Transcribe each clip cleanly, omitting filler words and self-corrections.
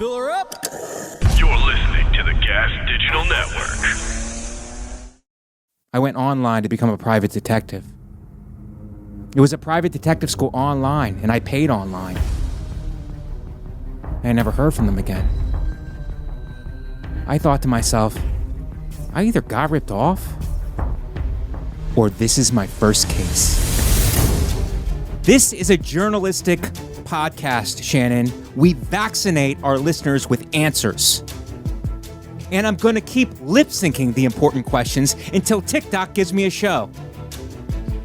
Fill her up. You're listening to the Gas Digital Network. I went online to become a private detective. It was a private detective school online, and I paid online. I never heard from them again. I thought to myself, I either got ripped off, or this is my first case. This is a journalistic podcast, Shannon. We vaccinate our listeners with answers. And I'm going to keep lip-syncing the important questions until TikTok gives me a show.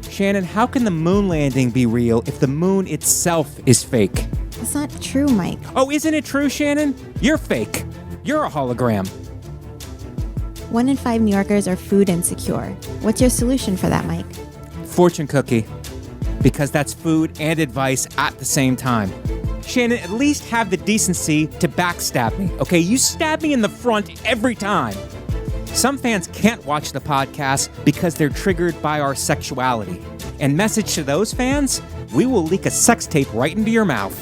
Shannon, how can the moon landing be real if the moon itself is fake? That's not true, Mike. Oh, isn't it true, Shannon? You're fake. You're a hologram. 1 in 5 New Yorkers are food insecure. What's your solution for that, Mike? Fortune cookie. Because that's food and advice at the same time. Shannon, at least have the decency to backstab me, okay? You stab me in the front every time. Some fans can't watch the podcast because they're triggered by our sexuality. And message to those fans, we will leak a sex tape right into your mouth.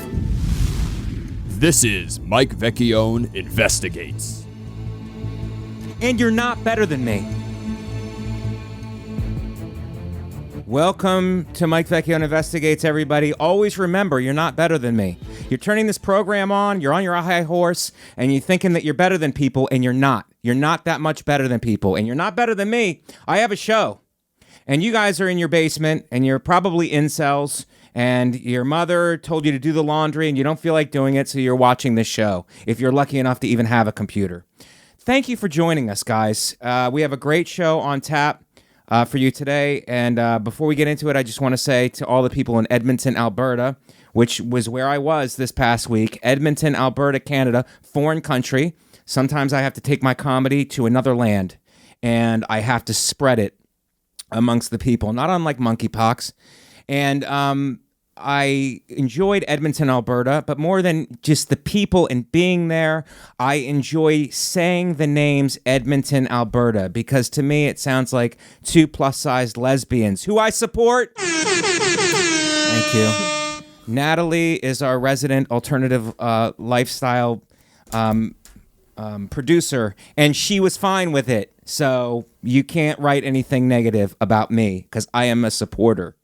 This is Mike Vecchione Investigates. And you're not better than me. Welcome to Mike Vecchione Investigates, everybody. Always remember, you're not better than me. You're turning this program on, you're on your high horse, and you're thinking that you're better than people, and you're not. You're not that much better than people, and you're not better than me. I have a show, and you guys are in your basement, and you're probably incels, and your mother told you to do the laundry, and you don't feel like doing it, so you're watching this show, if you're lucky enough to even have a computer. Thank you for joining us, guys. We have a great show on tap for you today, and before we get into it, I just want to say to all the people in Edmonton, Alberta, which was where I was this past week, Edmonton, Alberta, Canada, foreign country. Sometimes I have to take my comedy to another land, and I have to spread it amongst the people, not unlike monkeypox. And I enjoyed Edmonton, Alberta, but more than just the people and being there, I enjoy saying the names Edmonton, Alberta, because to me it sounds like 2 plus-sized lesbians, who I support. Thank you. Natalie is our resident alternative lifestyle producer, and she was fine with it. So you can't write anything negative about me, because I am a supporter.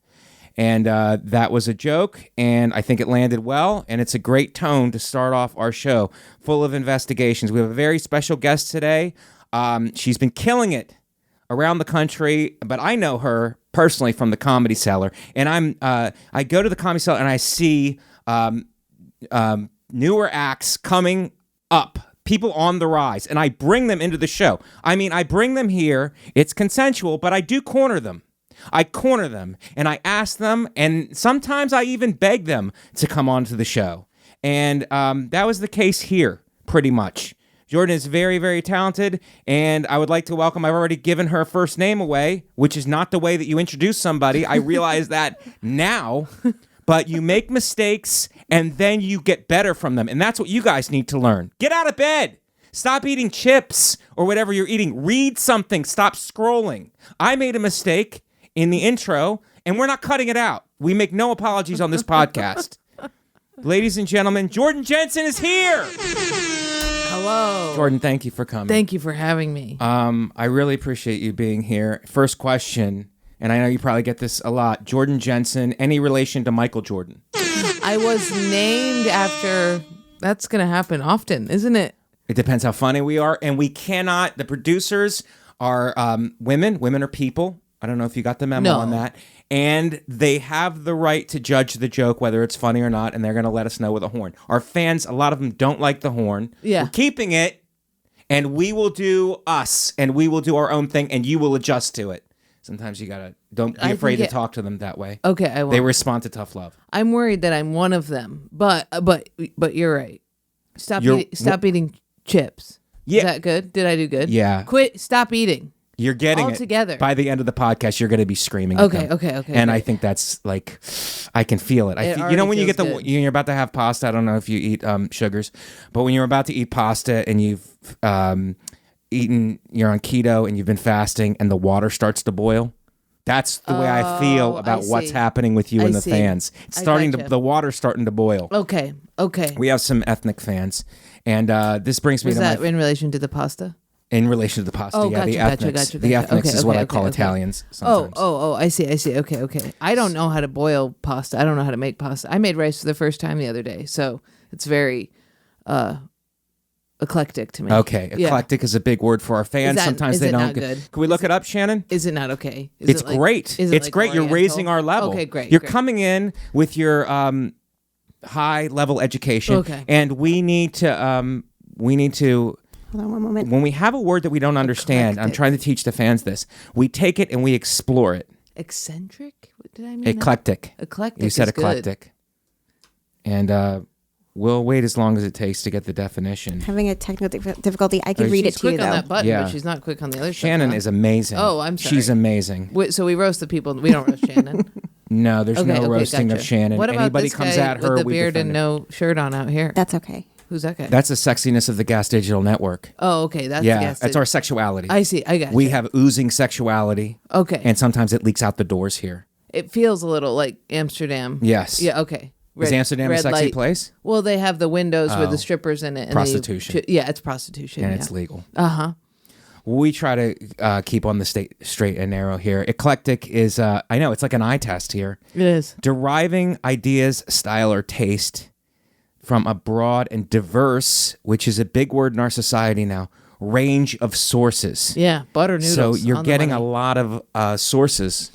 And that was a joke, and I think it landed well, and it's a great tone to start off our show, full of investigations. We have a very special guest today. She's been killing it around the country, but I know her personally from the Comedy Cellar, and I go to the Comedy Cellar and I see newer acts coming up, people on the rise, and I bring them into the show. I mean, I bring them here. It's consensual, but I do corner them. I corner them, and I ask them, and sometimes I even beg them to come onto the show. And that was the case here, pretty much. Jordan is very, very talented, and I would like to welcome, I've already given her first name away, which is not the way that you introduce somebody. I realize that now, but you make mistakes, and then you get better from them, and that's what you guys need to learn. Get out of bed. Stop eating chips or whatever you're eating. Read something. Stop scrolling. I made a mistake in the intro, and we're not cutting it out. We make no apologies on this podcast. Ladies and gentlemen, Jordan Jensen is here. Hello. Jordan, thank you for coming. Thank you for having me. I really appreciate you being here. First question, and I know you probably get this a lot. Jordan Jensen, any relation to Michael Jordan? I was named after... That's going to happen often, isn't it? It depends how funny we are, and we cannot... The producers are women. Women are people. I don't know if you got the memo on that. And they have the right to judge the joke, whether it's funny or not, and they're going to let us know with a horn. Our fans, a lot of them don't like the horn. Yeah. We're keeping it, and we will do us, and we will do our own thing, and you will adjust to it. Sometimes you got to, don't be afraid to talk to them that way. Okay, I won't. They respond to tough love. I'm worried that I'm one of them, but you're right. Stop eating chips. Yeah. Is that good? Did I do good? Yeah. Stop eating. You're getting altogether. It. By the end of the podcast, you're going to be screaming. Okay. And I think that's like, I can feel it. You know when you get you're about to have pasta. I don't know if you eat sugars, but when you're about to eat pasta and you've eaten, you're on keto and you've been fasting, and the water starts to boil. That's the way I feel about what's see. happening with you I and the see. fans. It's starting to, gotcha. the water's starting to boil. Okay. We have some ethnic fans, and this brings me Was to that my in relation to the pasta? in relation to the pasta. Oh, yeah, the ethnics. gotcha. The ethnics Okay, is what I okay, call okay. Italians. Sometimes. Oh, I see. Okay. I don't know how to boil pasta. I don't know how to make pasta. I made rice for the first time the other day, so it's very eclectic to me. Okay, Yeah. eclectic is a big word for our fans. Sometimes is they it don't. not good? Can we look it up, Shannon? Is it not okay? Is It's it like- great. is it It's like great. You're Oriental? raising our level. Okay, great. You're great. coming in with your high level education. Okay. And we need to Hold on one moment. when we have a word that we don't understand, I'm Eclectic. trying to teach the fans this. We take it and we explore it. Eccentric? What did I mean? Eclectic. Eclectic. You said is good. eclectic. And we'll wait as long as it takes to get the definition. Having a technical difficulty. I can read it She's to you quick on though. that button, Yeah. but she's not quick on the other Shannon stuff. is amazing. Oh, I'm sorry. She's amazing. So we roast the people. We don't roast Shannon. No, there's no roasting gotcha. of Shannon. What about Anybody this comes guy at her, with the we beard defend and him. no shirt on out here? That's okay. Who's that guy? That's the sexiness of the Gas Digital Network. Oh, okay. That's the Yeah, guest. that's our sexuality. I see. I got We you. have oozing sexuality, Okay. and sometimes it leaks out the doors here. It feels a little like Amsterdam. Yes. Yeah. Okay. Is Amsterdam a red sexy light. place? Well, they have the windows with Oh. the strippers in it. And Prostitution. yeah, it's prostitution. And yeah. it's legal. Uh-huh. We try to keep on the straight and narrow here. Eclectic is, I know, it's like an eye test here. It is. Deriving ideas, style, or taste from a broad and diverse, which is a big word in our society now, range of sources. Yeah. Butter noodles. So you're on the getting a money. lot of sources.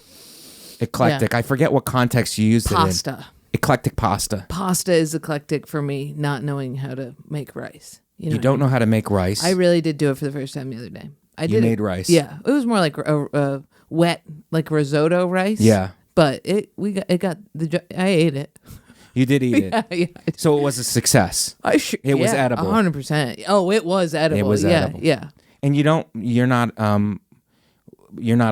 Eclectic. I forget what context you used it in. Pasta. Eclectic pasta. Pasta is eclectic for me, not knowing how to make rice. You know don't know how to make rice. I really did do it for the first time the other day. I did made it. rice. Yeah, it was more like a wet, like risotto rice. Yeah. but I ate it. You did eat it. Yeah. So it was a success. It was edible. 100%. Oh, it was edible. It was yeah, edible. Yeah. And you're not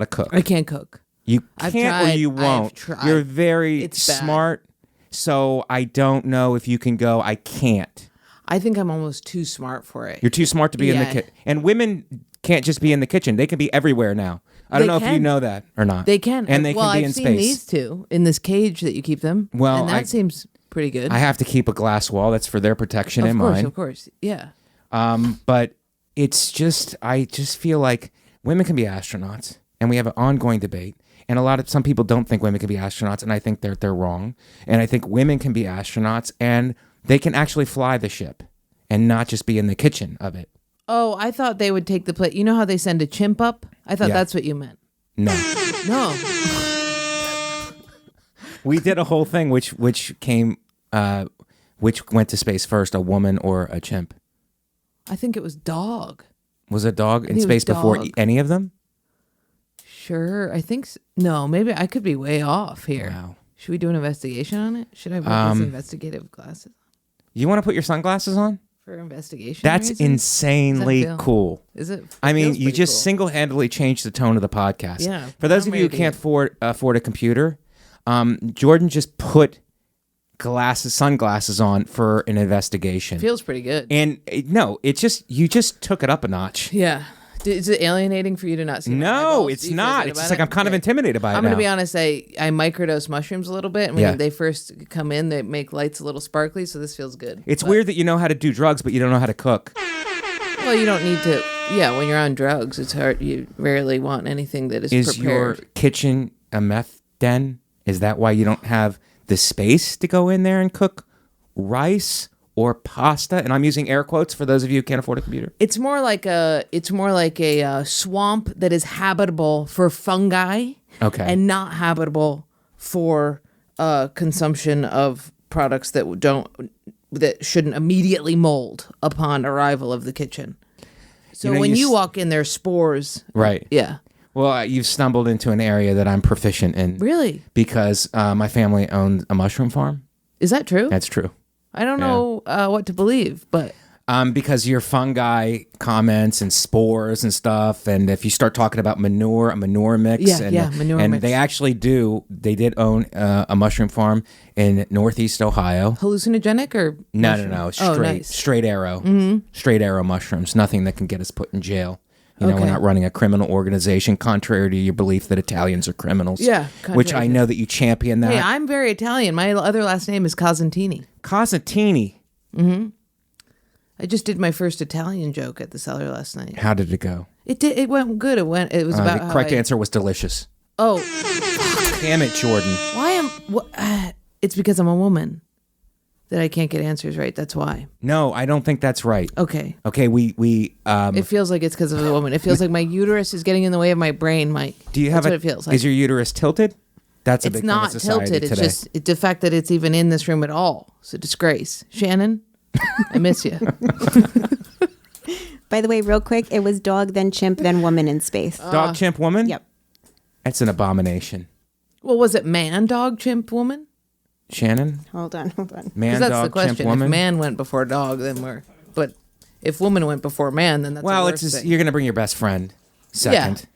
a cook. I can't cook. You I've can't or tried. you I've won't. tried. You're very It's bad. smart. So I don't know if you can go, I can't. I think I'm almost too smart for it. You're too smart to be in the Yeah. kitchen. And women can't just be in the kitchen. They can be everywhere now. I don't They know if you can. know that or not. They can. And they well, can be I've in seen space. these two in this cage that you keep them. Well, and that seems pretty good. I have to keep a glass wall. That's for their protection and mine. Of course. Yeah. But it's just, I just feel like women can be astronauts, and we have an ongoing debate. And some people don't think women can be astronauts, and I think they're wrong. And I think women can be astronauts, and they can actually fly the ship, and not just be in the kitchen of it. Oh, I thought they would take the plate. You know how they send a chimp up? I thought Yeah. that's what you meant. No, No. we did a whole thing which went to space first, a woman or a chimp. I think it was dog. Was a dog in think it was space before dog. any of them? Sure. I think no, maybe I could be way off here. Wow. Should we do an investigation on it? Should I wear these investigative glasses You want to put your sunglasses on? for investigation? That's reasons? insanely Does that feel- cool. Is it? I mean, feels you pretty just cool. single-handedly changed the tone of the podcast. Yeah, For those I'm of you who ready. can't afford a computer, Jordan just put sunglasses on for an investigation. Feels pretty good. And no, it's just you just took it up a notch. Yeah. Is it alienating for you to not see? my No, eyeballs? it's Do you feel not. good It's about just like it? I'm kind of Okay. intimidated by it I'm now. going to be honest. I microdose mushrooms a little bit. And when Yeah. they first come in, they make lights a little sparkly. So this feels good. It's But- weird that you know how to do drugs, but you don't know how to cook. Well, you don't need to. Yeah, when you're on drugs, it's hard. You rarely want anything that is Is your prepared. kitchen a meth den? Is that why you don't have the space to go in there and cook rice or pasta? And I'm using air quotes for those of you who can't afford a computer. It's more like a swamp that is habitable for fungi, Okay. and not habitable for consumption of products that shouldn't immediately mold upon arrival of the kitchen. So You know, when you you s- walk in, there's spores. Right. Yeah. Well, you've stumbled into an area that I'm proficient in. Really? Because my family owns a mushroom farm. Is that true? That's true. I don't know what to believe, but Because your fungi comments and spores and stuff, and if you start talking about a manure mix, Yeah, manure and mix. they did own a mushroom farm in Northeast Ohio. hallucinogenic or No, mushroom? no, Oh, nice. straight arrow, straight arrow mushrooms. Nothing that can get us put in jail. You know, we're Okay. not running a criminal organization, contrary to your belief that Italians are criminals. Yeah, which I contrary. know that you champion that. Hey, I'm very Italian. My other last name is Cosentini. Cosentini. I just did my first Italian joke at the cellar last night. How did it go? It went good. It was about The how correct answer was delicious. Oh, Damn it, Jordan. why am? It's because I'm a woman that I can't get answers right. That's why. No, I don't think that's right. Okay. Okay, we It feels like it's because of a woman. It feels like my uterus is getting in the way of my brain, Mike. do you have That's what it feels like. Is your uterus tilted? That's a It's big not thing in society tilted. It's today. just the fact that it's even in this room at all. It's a disgrace. Shannon, I miss you. By the way, real quick, it was dog, then chimp, then woman in space. Dog, chimp, woman? Yep. That's an abomination. Well, was it man, dog, chimp, woman? Shannon? Hold on. Man, Because that's dog, the question. chimp, woman? If man went before dog, then we're. But if woman went before man, then that's Well, a it's worse just, thing. you're going to bring your best friend second.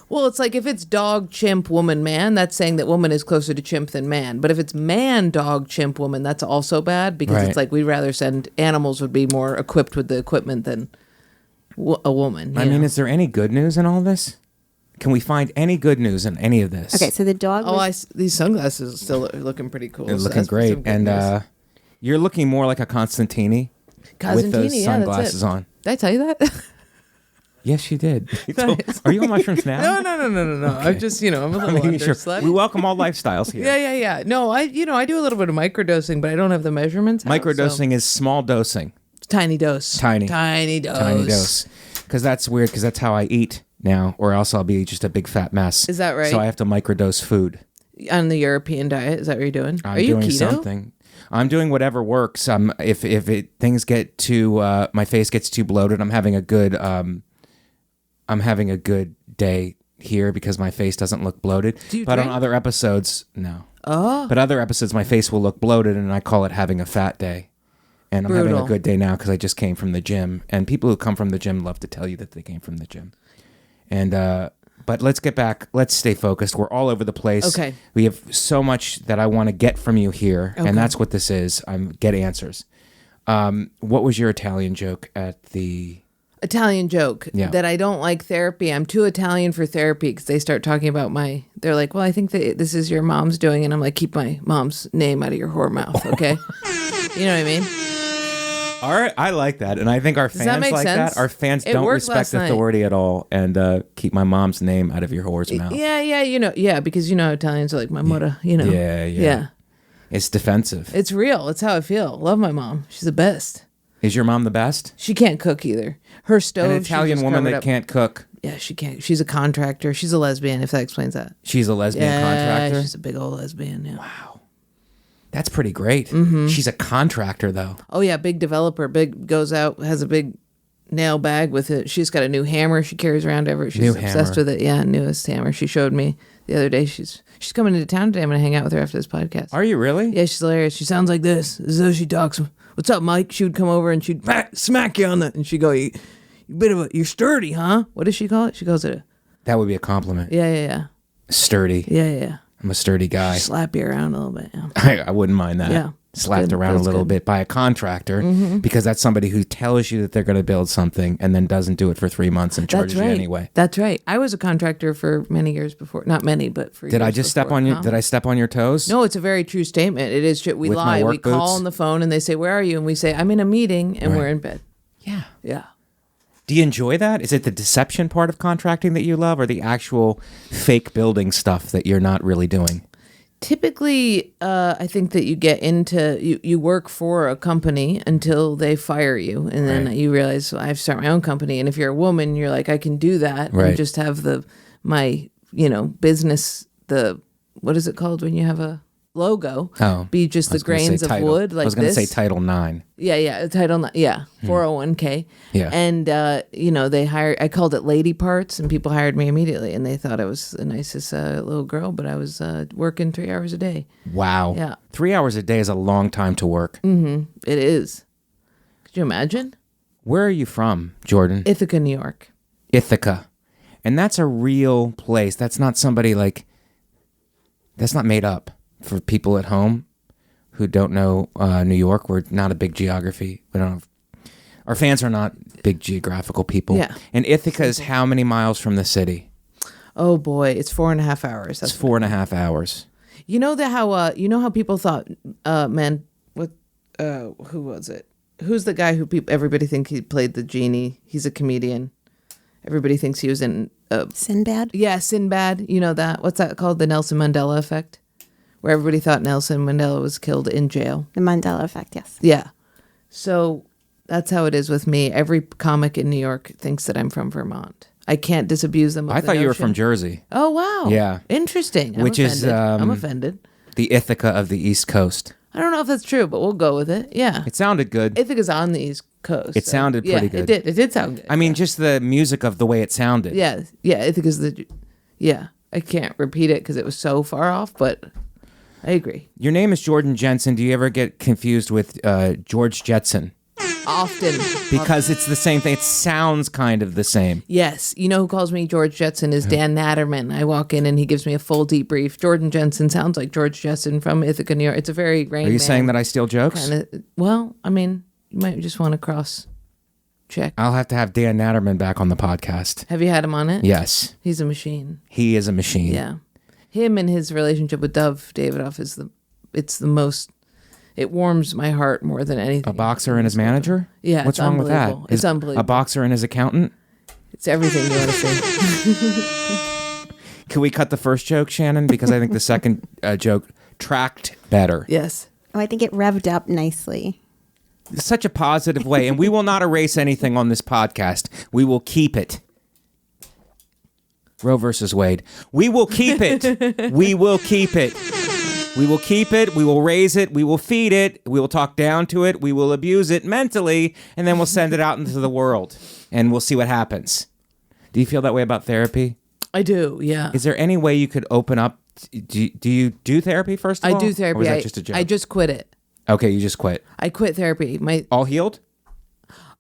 Well, it's like if it's dog, chimp, woman, man, that's saying that woman is closer to chimp than man. But if it's man, dog, chimp, woman, that's also bad because Right. it's like we'd rather send animals would be more equipped with the equipment than a woman. I you mean, know? is there any good news in all this? Can we find any good news in any of this? Okay, so the dog was... these sunglasses are still looking pretty cool. It's so looking that's some great. good And news. you're looking more like a Constantini with those Cosentini, yeah, sunglasses that's it. on. Did I tell you that? Yes, you did. Are you on mushrooms now? No. I'm just, I'm a little Making sure. underslept. We welcome all lifestyles here. Yeah. No, I do a little bit of microdosing, but I don't have the measurements. out, Microdosing so- is small dosing. Tiny dose. Tiny. Tiny dose. Tiny dose. Because that's weird, because that's how I eat now, or else I'll be just a big fat mess. Is that right? So I have to microdose food. On the European diet, is that what you're doing? I'm Are you doing keto? something. I'm doing whatever works. If things get too my face gets too bloated, I'm having a good day here because my face doesn't look bloated. Do you but drink? on other episodes, no. Oh. But other episodes, my face will look bloated, and I call it having a fat day. And I'm having Brutal. a good day now because I just came from the gym. And people who come from the gym love to tell you that they came from the gym. And but let's get back. Let's stay focused. We're all over the place. Okay. We have so much that I want to get from you here, Okay. and that's what this is. Get answers. What was your Italian joke at the? Italian joke Yeah. that I don't like therapy. I'm too Italian for therapy because they start talking about they're like, well, I think that this is your mom's doing. And I'm like, keep my mom's name out of your whore mouth, okay? You know what I mean? All right, I like that, and I think our that fans make like sense? that. Our fans It don't worked respect last night. authority at all, and keep my mom's name out of your whore's mouth. Yeah, because Italians are like, my mother, Yeah. It's defensive. It's real. It's how I feel. Love my mom. She's the best. Is your mom the best? She can't cook either. Her stove. An she Italian just woman covered that up. can't cook. Yeah, she can't. She's a contractor. She's a lesbian, if that explains that. She's a lesbian Yeah, contractor. she's a big old lesbian. Yeah. Wow. That's pretty great. Mm-hmm. She's a contractor, though. Oh yeah, big developer. Big goes out, has a big nail bag with it. She's got a new hammer she carries around ever. She's New obsessed hammer. with it. Yeah, newest hammer. She showed me the other day. She's coming into town today. I'm gonna hang out with her after this podcast. Are you really? Yeah, she's hilarious. She sounds like this. This is how she talks. What's up, Mike? She would come over and she'd smack you on the, and she'd go, you you're sturdy, huh? What does she call it? She calls it That would be a compliment. yeah. Sturdy. Yeah. I'm a sturdy guy. Slap you around a little bit. Yeah. I wouldn't mind that. Yeah. Slapped Good. around a Feels little good. bit by a contractor because that's somebody who tells you that they're going to build something and then doesn't do it for 3 months and charges That's right. you anyway. That's right. I was a contractor for many years before. Not many, but for Did I years just step before. on you? Huh? Did I step on your toes? No, it's a very true statement. It is true. We With my lie. work We call boots? on the phone and they say, "Where are you?" And we say, "I'm in a meeting," and Right. we're in bed. Yeah. Yeah. Do you enjoy that? Is it the deception part of contracting that you love or the actual fake building stuff that you're not really doing? Typically, I think that you get into you work for a company until they fire you, and then Right. you realize, well, I have to start my own company. And if you're a woman, you're like, I can do that Right. and just have my business. What is it called when you have a logo? Oh, be just I the was gonna say grains of title. wood like I was going to say this. Title IX. Yeah, Title 401k. Yeah. And they hired. I called it Lady Parts, and people hired me immediately, and they thought I was the nicest little girl, but I was working 3 hours a day. Wow. Yeah. 3 hours a day is a long time to work. It is. Could you imagine? Where are you from, Jordan? Ithaca, New York. Ithaca. And that's a real place. That's not somebody that's not made up for people at home who don't know New York. We're not a big geography. We don't have, our fans are not big geographical people. Yeah. And Ithaca is how many miles from the city? Oh boy, it's 4.5 hours. It's 4.5 hours. You know how people thought, who was it? Who's the guy who everybody thinks he played the genie? He's a comedian. Everybody thinks he was in Sinbad? Yeah, Sinbad. You know that? What's that called? The Nelson Mandela effect, where everybody thought Nelson Mandela was killed in jail. The Mandela effect, yes. Yeah. So that's how it is with me. Every comic in New York thinks that I'm from Vermont. I can't disabuse them of I the thought you were notion. from Jersey. Oh, wow. Yeah. Interesting. Which is, I'm offended. The Ithaca of the East Coast. I don't know if that's true, but we'll go with it. Yeah. It sounded good. Ithaca's on the East Coast. It sounded pretty good. It did sound good. I mean, just the music of the way it sounded. Yeah. Ithaca's I can't repeat it because it was so far off, but I agree. Your name is Jordan Jensen. Do you ever get confused with George Jetson? Often. Because it's the same thing. It sounds kind of the same. Yes. You know who calls me George Jetson is Dan Natterman. I walk in and he gives me a full debrief. Jordan Jensen sounds like George Jetson from Ithaca, New York. It's a very Rain Are you Man saying that I steal jokes? Well, I mean, you might just want to cross check. I'll have to have Dan Natterman back on the podcast. Have you had him on it? Yes. He's a machine. He is a machine. Yeah. Him and his relationship with Dove Davidoff it warms my heart more than anything. A boxer and his manager? Yeah, What's it's wrong with that? unbelievable. It's unbelievable. A boxer and his accountant? It's everything you want to see. Can we cut the first joke, Shannon? Because I think the second joke tracked better. Yes. Oh, I think it revved up nicely. Such a positive way. And we will not erase anything on this podcast. We will keep it. Roe versus Wade. We will keep it. We will keep it. We will keep it. We will raise it. We will feed it. We will talk down to it. We will abuse it mentally. And then we'll send it out into the world. And we'll see what happens. Do you feel that way about therapy? I do, yeah. Is there any way you could open up? Do you do therapy first of all? I do therapy. Or was that just a joke? I just quit it. Okay, you just quit. I quit therapy. All healed?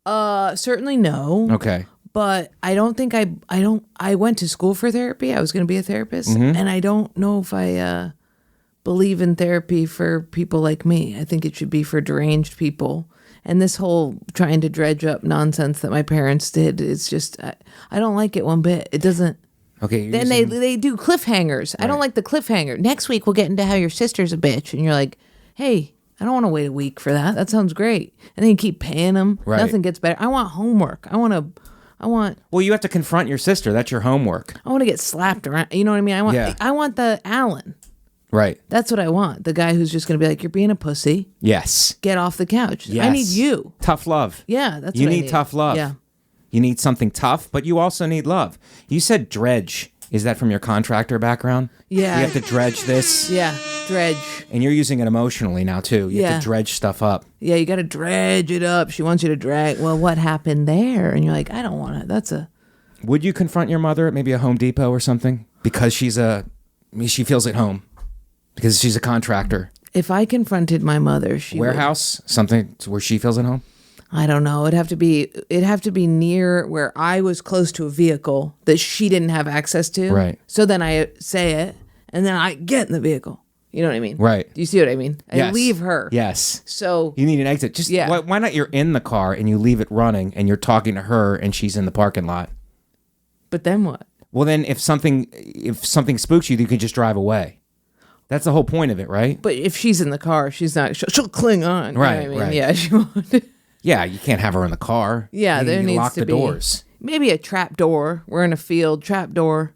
Certainly no. Okay. But I don't think I went to school for therapy. I was going to be a therapist. Mm-hmm. And I don't know if I believe in therapy for people like me. I think it should be for deranged people. And this whole trying to dredge up nonsense that my parents did, it's just, I don't like it one bit. It doesn't. Okay. Then they do cliffhangers. I don't like the cliffhanger. Next week we'll get into how your sister's a bitch. And you're like, hey, I don't want to wait a week for that. That sounds great. And then you keep paying them. Right. Nothing gets better. I want homework. I want Well, you have to confront your sister. That's your homework. to get slapped around. You know what I mean? I want the Alan. Right. That's what I want. The guy who's just going to be like, you're being a pussy. Yes. Get off the couch. Yes. I need you. Tough love. Yeah, that's you what I need tough love. Yeah. You need something tough, but you also need love. You said dredge. Is that from your contractor background? Yeah. You have to dredge this. Yeah. Dredge. And you're using it emotionally now, too. You have to dredge stuff up. Yeah, you got to dredge it up. She wants you to drag. Well, what happened there? And you're like, I don't want to. Would you confront your mother at maybe a Home Depot or something? Because she feels at home. Because she's a contractor. If I confronted my mother, she Warehouse? Something where she feels at home? I don't know. It'd have to be near where I was close to a vehicle that she didn't have access to. Right. So then I say it, and then I get in the vehicle. You know what I mean? Right. Do you see what I mean? I Yes. leave her. Yes. So You need an exit. Just Yeah. why not you're in the car and you leave it running and you're talking to her and she's in the parking lot? but then what? Well, then if something spooks you, you can just drive away. That's the whole point of it, right? But if she's in the car, she's not. She'll cling on. You know Right, what I mean? right. Yeah, she won't. Yeah, you can't have her in the car. Yeah, there you needs lock to the be doors. maybe a trap door. We're in a field, trap door.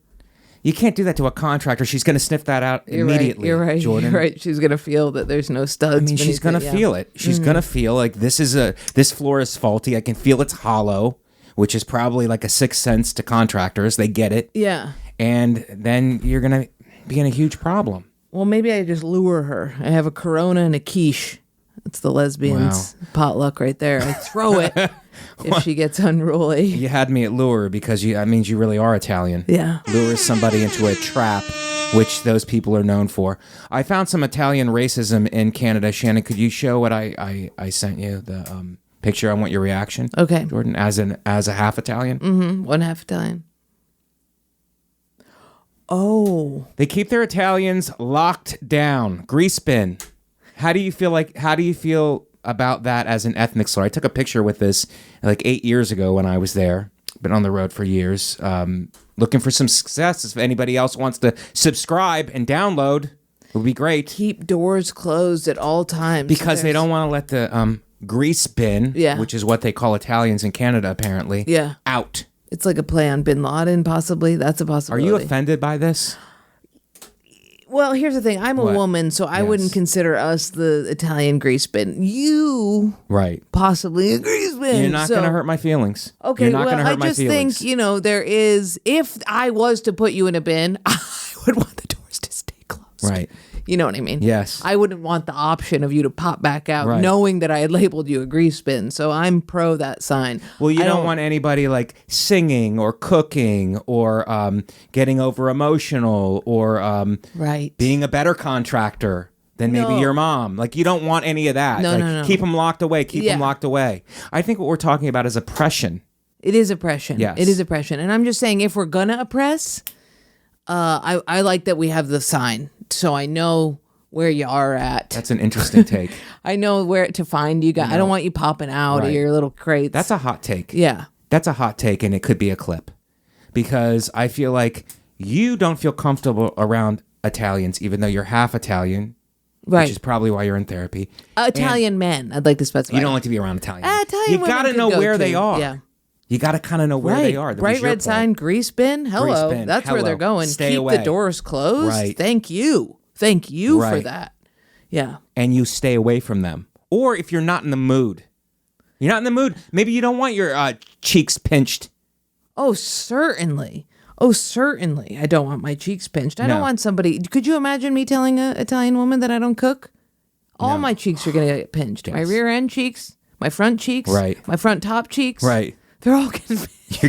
You can't do that to a contractor. She's going to sniff that out You're immediately. Right, you're right. Jordan. You're right. She's gonna feel that there's no studs. I mean, she's beneath going to it, yeah. feel it. She's going to feel like this floor is faulty. I can feel it's hollow, which is probably like a sixth sense to contractors. They get it. Yeah. And then you're going to be in a huge problem. Well, maybe I just lure her. I have a Corona and a quiche. That's the lesbians' potluck right there. I throw it if she gets unruly. You had me at lure because that means you really are Italian. Yeah. Lures somebody into a trap, which those people are known for. I found some Italian racism in Canada. Shannon, could you show what I sent you, the picture? I want your reaction. Okay. Jordan, as a half Italian. Mm-hmm. 1/2 Italian. Oh. They keep their Italians locked down. Grease bin. How do you feel about that as an ethnic slur. I took a picture with this like 8 years ago when I was there. Been on the road for years. Looking for some success. If anybody else wants to subscribe and download, it would be great. Keep doors closed at all times. Because they don't want to let the grease bin, which is what they call Italians in Canada apparently, out. It's like a play on Bin Laden, possibly. That's a possibility. Are you offended by this? Well, here's the thing. I'm a woman, so I wouldn't consider us the Italian grease bin. You, possibly a grease bin. You're not going to hurt my feelings. Okay, You're not going to hurt my feelings. I just think, there is, if I was to put you in a bin, I would want the doors to stay closed. Right. You know what I mean? Yes. I wouldn't want the option of you to pop back out knowing that I had labeled you a grease bin. So I'm pro that sign. Well, you don't want anybody like singing or cooking or getting over emotional or being a better contractor than maybe your mom. Like, you don't want any of that. No. Keep them locked away. Keep them locked away. I think what we're talking about is oppression. It is oppression. Yes. It is oppression. And I'm just saying, if we're going to oppress, I like that we have the sign. So I know where you are at. That's an interesting take. I know where to find you guys. I don't want you popping out of your little crates. That's a hot take. Yeah. That's a hot take, and it could be a clip. Because I feel like you don't feel comfortable around Italians, even though you're half Italian. Right. Which is probably why you're in therapy. Italian men, I'd like to specify. You don't like to be around Italians. Italian you got to know where they are. Yeah. You got to kind of know where they are. Bright red sign, grease bin. Hello. Grease bin. That's where they're going. Stay Keep away. the doors closed. Right. Thank you. Thank you for that. Yeah. And you stay away from them. Or if you're not in the mood. You're not in the mood. Maybe you don't want your cheeks pinched. Oh, certainly. I don't want my cheeks pinched. I don't want somebody. Could you imagine me telling an Italian woman that I don't cook? All my cheeks are going to get pinched. Yes. My rear end cheeks, my front cheeks, my front top cheeks. Right. They're all getting pinched.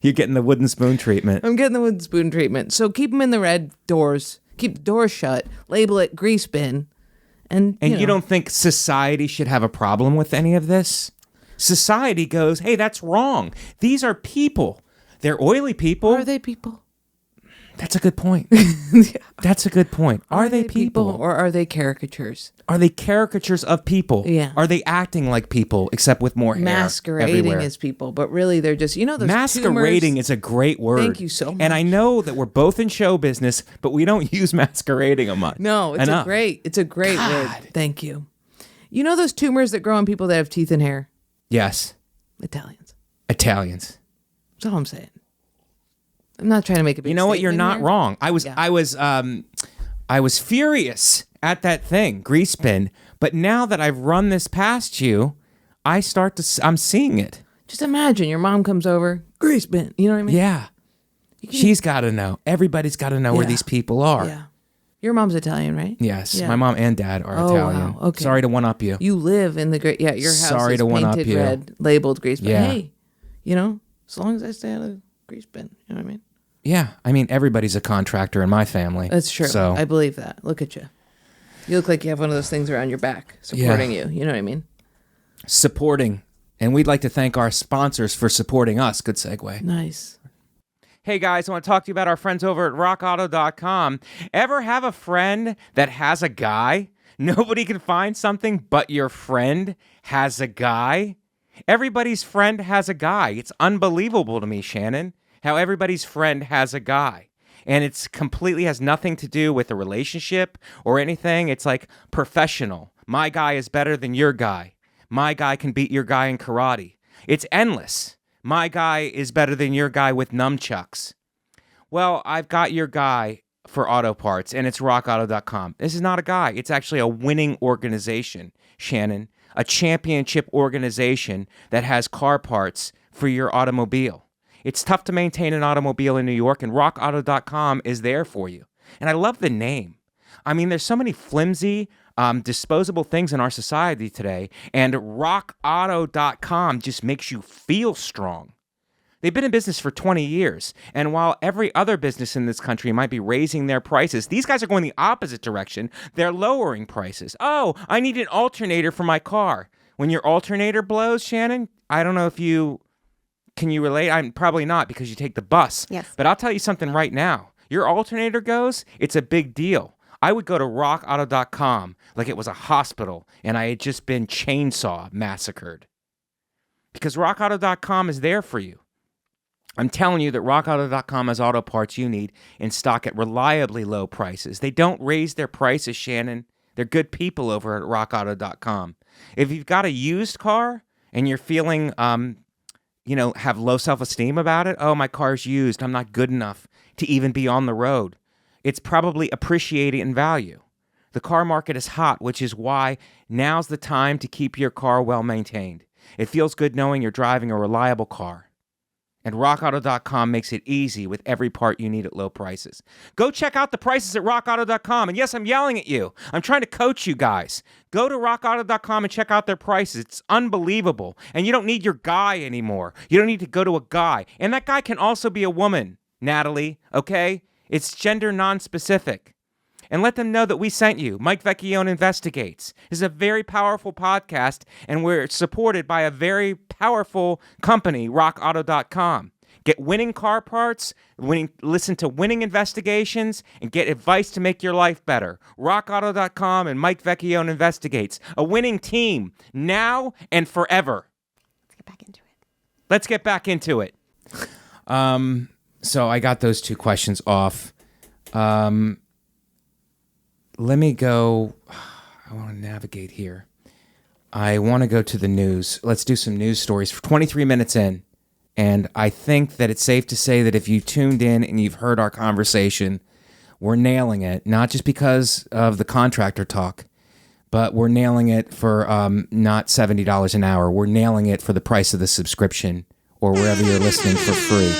You're getting the wooden spoon treatment. I'm getting the wooden spoon treatment. So keep them in the red doors. Keep the doors shut. Label it grease bin. And you don't think society should have a problem with any of this? Society goes, hey, that's wrong. These are people. They're oily people. Are they people? That's a good point. That's a good point. Are they people? Or are they caricatures? Are they caricatures of people? Yeah. Are they acting like people except with more hair? Masquerading as people, but really they're just, those masquerading tumors. Is a great word. Thank you so much. And I know that we're both in show business, but we don't use masquerading a much. No, it's a great word. Thank you. You know those tumors that grow on people that have teeth and hair? Yes. Italians. Italians. That's all I'm saying. I'm not trying to make a big You know what? You're not here. wrong. I was furious at that thing, grease bin. But now that I've run this past you, I'm seeing it. Just imagine your mom comes over, grease bin. You know what I mean? Yeah. She's got to know. Everybody's got to know where these people are. Yeah. Your mom's Italian, right? Yes. Yeah. My mom and dad are Italian. Wow. Okay. Sorry to one up you. You live in the great. Yeah, your house is painted red, labeled grease bin. Yeah. Hey, as long as I stay out of the grease bin, you know what I mean? Yeah, I mean, everybody's a contractor in my family. That's true. So I believe that. Look at you. You look like you have one of those things around your back supporting you. You know what I mean? Supporting. And we'd like to thank our sponsors for supporting us. Good segue. Nice. Hey guys, I want to talk to you about our friends over at rockauto.com. Ever have a friend that has a guy? Nobody can find something but your friend has a guy? Everybody's friend has a guy. It's unbelievable to me, Shannon, how everybody's friend has a guy. And it's completely has nothing to do with a relationship or anything. It's like professional. My guy is better than your guy. My guy can beat your guy in karate. It's endless. My guy is better than your guy with nunchucks. Well, I've got your guy for auto parts, and it's rockauto.com. This is not a guy. It's actually a winning organization, Shannon. A championship organization that has car parts for your automobile. It's tough to maintain an automobile in New York, and rockauto.com is there for you. And I love the name. I mean, there's so many flimsy, disposable things in our society today, and rockauto.com just makes you feel strong. They've been in business for 20 years, and while every other business in this country might be raising their prices, these guys are going the opposite direction. They're lowering prices. Oh, I need an alternator for my car. When your alternator blows, Shannon, I don't know if can you relate? I'm probably not because you take the bus. Yes. But I'll tell you something right now. Your alternator goes, it's a big deal. I would go to rockauto.com like it was a hospital and I had just been chainsaw massacred. Because rockauto.com is there for you. I'm telling you that rockauto.com has auto parts you need in stock at reliably low prices. They don't raise their prices, Shannon. They're good people over at rockauto.com. If you've got a used car and you're feeling, have low self-esteem about it, oh, my car's used, I'm not good enough to even be on the road, it's probably appreciating in value. The car market is hot, which is why now's the time to keep your car well maintained. It feels good knowing you're driving a reliable car. And rockauto.com makes it easy with every part you need at low prices. Go check out the prices at rockauto.com. And yes, I'm yelling at you. I'm trying to coach you guys. Go to rockauto.com and check out their prices. It's unbelievable. And you don't need your guy anymore. You don't need to go to a guy. And that guy can also be a woman, Natalie, okay? It's gender non-specific. And let them know that we sent you. Mike Vecchione Investigates. This is a very powerful podcast, and we're supported by a very powerful company, rockauto.com. Get winning car parts, listen to winning investigations, and get advice to make your life better. rockauto.com and Mike Vecchione Investigates. A winning team, now and forever. Let's get back into it. So I got those two questions off. Let me go. I want to navigate here. I want to go to the news. Let's do some news stories for 23 minutes in. And I think that it's safe to say that if you tuned in and you've heard our conversation, we're nailing it. Not just because of the contractor talk, but we're nailing it for not $70 an hour. We're nailing it for the price of the subscription or wherever you're listening for free.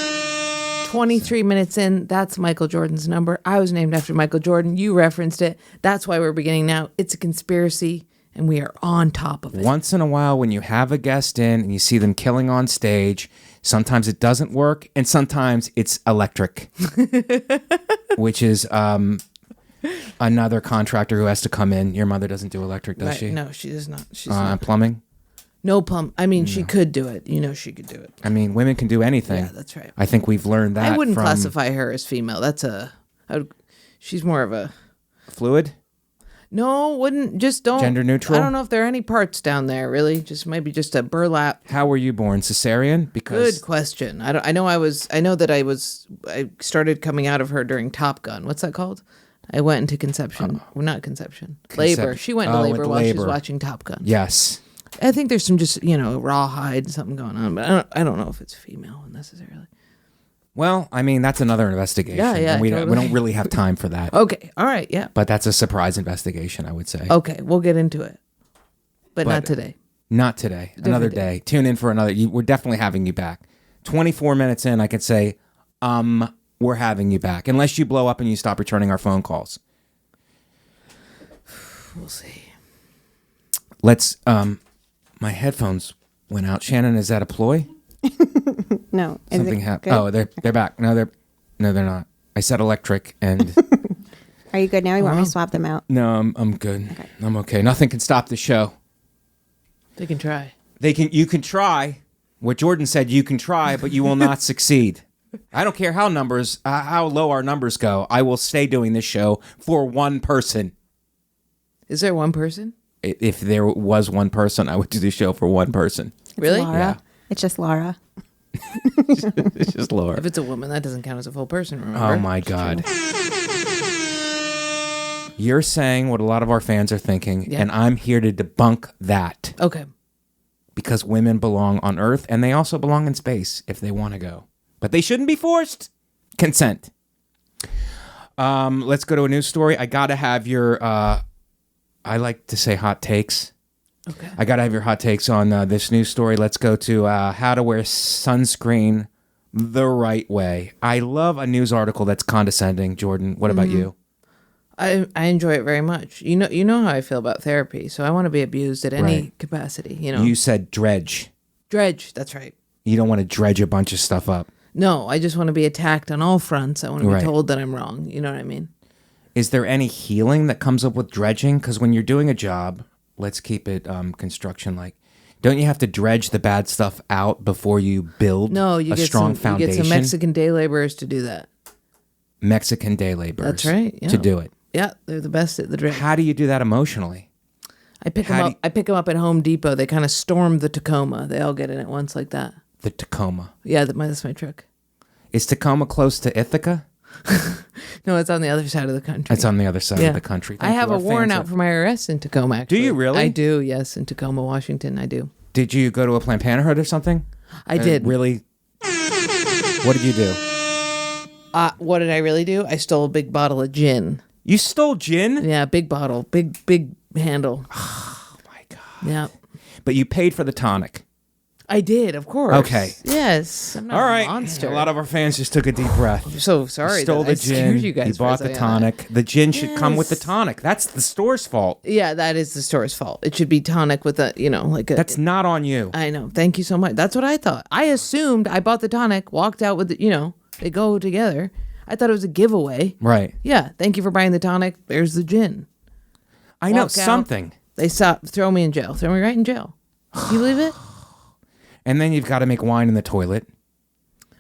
23 minutes in, that's Michael Jordan's number. I was named after Michael Jordan. You referenced it. That's why we're beginning now. It's a conspiracy, and we are on top of it. Once in a while, when you have a guest in and you see them killing on stage, sometimes it doesn't work, and sometimes it's electric, which is another contractor who has to come in. Your mother doesn't do electric, does she? No, she does not. She's not. Plumbing? No plumb. I mean, she could do it. You know, she could do it. I mean, women can do anything. Yeah, that's right. I think we've learned that. I wouldn't classify her as female. She's more of a fluid. No, wouldn't just don't gender neutral. I don't know if there are any parts down there. Really, just maybe just a burlap. How were you born? Cesarean? Because good question. I started coming out of her during Top Gun. What's that called? I went into conception. Not conception. Labor. She went into labor while she was watching Top Gun. Yes. I think there's some just, rawhide, something going on, but I don't know if it's female necessarily. Well, I mean, that's another investigation. Yeah, and we totally. don't really have time for that. Okay, all right, yeah. But that's a surprise investigation, I would say. Okay, we'll get into it. But not today. Not today. Another day. Tune in for another. We're definitely having you back. 24 minutes in, I could say, we're having you back. Unless you blow up and you stop returning our phone calls. We'll see. Let's, my headphones went out. Shannon, is that a ploy? No. Something happened. Oh, they're back. No, they're not. I said electric and. Are you good now? You want me to swap them out? No, I'm good. Okay. I'm okay. Nothing can stop the show. They can try. You can try. What Jordan said, you can try, but you will not succeed. I don't care how low our numbers go. I will stay doing this show for one person. Is there one person? If there was one person, I would do the show for one person. Really? Laura. Yeah. It's just Laura. It's just Laura. If it's a woman, that doesn't count as a full person, remember? Oh, my God. You're saying what a lot of our fans are thinking, and I'm here to debunk that. Okay. Because women belong on Earth, and they also belong in space if they want to go. But they shouldn't be forced. Consent. Let's go to a news story. I got to have your... I like to say hot takes. Okay. I got to have your hot takes on this news story. Let's go to how to wear sunscreen the right way. I love a news article that's condescending. Jordan, what about you? I enjoy it very much. You know how I feel about therapy, so I want to be abused at any capacity. You said dredge. Dredge, that's right. You don't want to dredge a bunch of stuff up. No, I just want to be attacked on all fronts. I want to be told that I'm wrong. You know what I mean? Is there any healing that comes up with dredging? Because when you're doing a job, let's keep it construction-like, don't you have to dredge the bad stuff out before you build a strong foundation? You get some Mexican day laborers to do that. Mexican day laborers. That's right. Yeah. To do it. Yeah, they're the best at the dredge. How do you do that emotionally? I pick them up. I pick them up at Home Depot. They kind of storm the Tacoma. They all get in at once like that. The Tacoma. Yeah, that's my truck. Is Tacoma close to Ithaca? No, it's on the other side of the country. It's on the other side of the country. I have a warrant out for my arrest in Tacoma, actually. Do you really? I do, yes, in Tacoma, Washington, I do. Did you go to a Planned Parenthood or something? I did. Really? What did you do? What did I really do? I stole a big bottle of gin. You stole gin? Yeah, big bottle, big handle. Oh, my God. Yeah. But you paid for the tonic. I did, of course. Okay. Yes. I'm not All right. a monster. A lot of our fans just took a deep breath. I'm so sorry. You stole that the I gin. scared you guys You for bought a the second. tonic. The gin should come with the Yes. tonic. That's the store's fault. Yeah, that is the store's fault. It should be tonic with a, like a... That's not on you. I know. Thank you so much. That's what I thought. I assumed I bought the tonic, walked out with the, they go together. I thought it was a giveaway. Right. Yeah. Thank you for buying the tonic. There's the gin. I know Walk out. something. They throw me in jail. Throw me right in jail. Can you believe it? And then you've got to make wine in the toilet.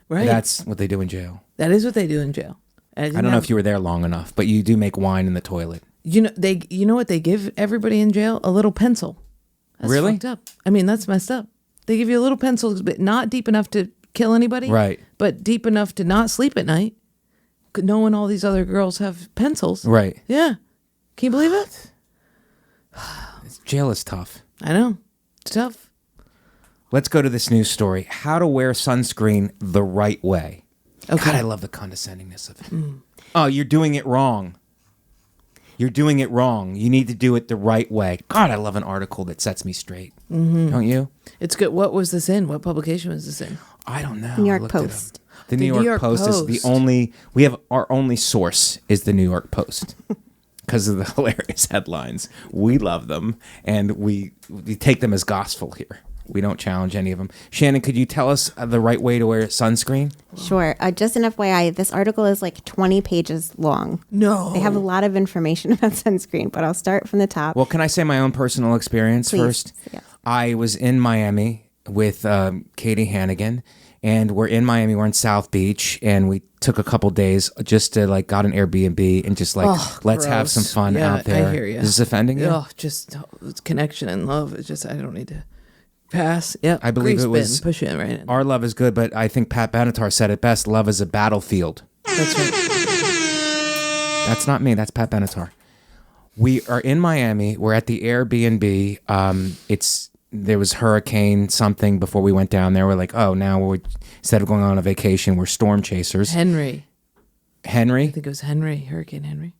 Right. That's what they do in jail. That is what they do in jail. I don't know if you were there long enough, but you do make wine in the toilet. You know what they give everybody in jail? A little pencil. That's Really? fucked up. I mean, that's messed up. They give you a little pencil, but not deep enough to kill anybody. Right. But deep enough to not sleep at night. Knowing all these other girls have pencils. Right. Yeah. Can you believe it? Jail is tough. I know. It's tough. Let's go to this news story. How to wear sunscreen the right way. Okay. God, I love the condescendingness of it. Oh, you're doing it wrong. You're doing it wrong. You need to do it the right way. God, I love an article that sets me straight. Mm-hmm. Don't you? It's good. What was this in? What publication was this in? I don't know. New York I looked it up. Post. The New York Post is the only. We have our only source is the New York Post because of the hilarious headlines. We love them and we take them as gospel here. We don't challenge any of them. Shannon, could you tell us the right way to wear sunscreen? Sure. Just an FYI, this article is like 20 pages long. No. They have a lot of information about sunscreen, but I'll start from the top. Well, can I say my own personal experience Please. first? Yes. I was in Miami with Katie Hannigan, and we're in Miami. We're in South Beach, and we took a couple days just to got an Airbnb and just let's have gross. some fun Yeah, out there. I hear you. Is this offending you? Oh, just connection and love. It's just, I don't need to pass. Yep. I believe Grease it was- bin, push in right in. Our love is good, but I think Pat Benatar said it best. Love is a battlefield. That's right. That's not me. That's Pat Benatar. We are in Miami. We're at the Airbnb. There was hurricane something before we went down there. We're like, oh, now instead of going on a vacation, we're storm chasers. Henry. Henry? I think it was Henry, Hurricane Henry.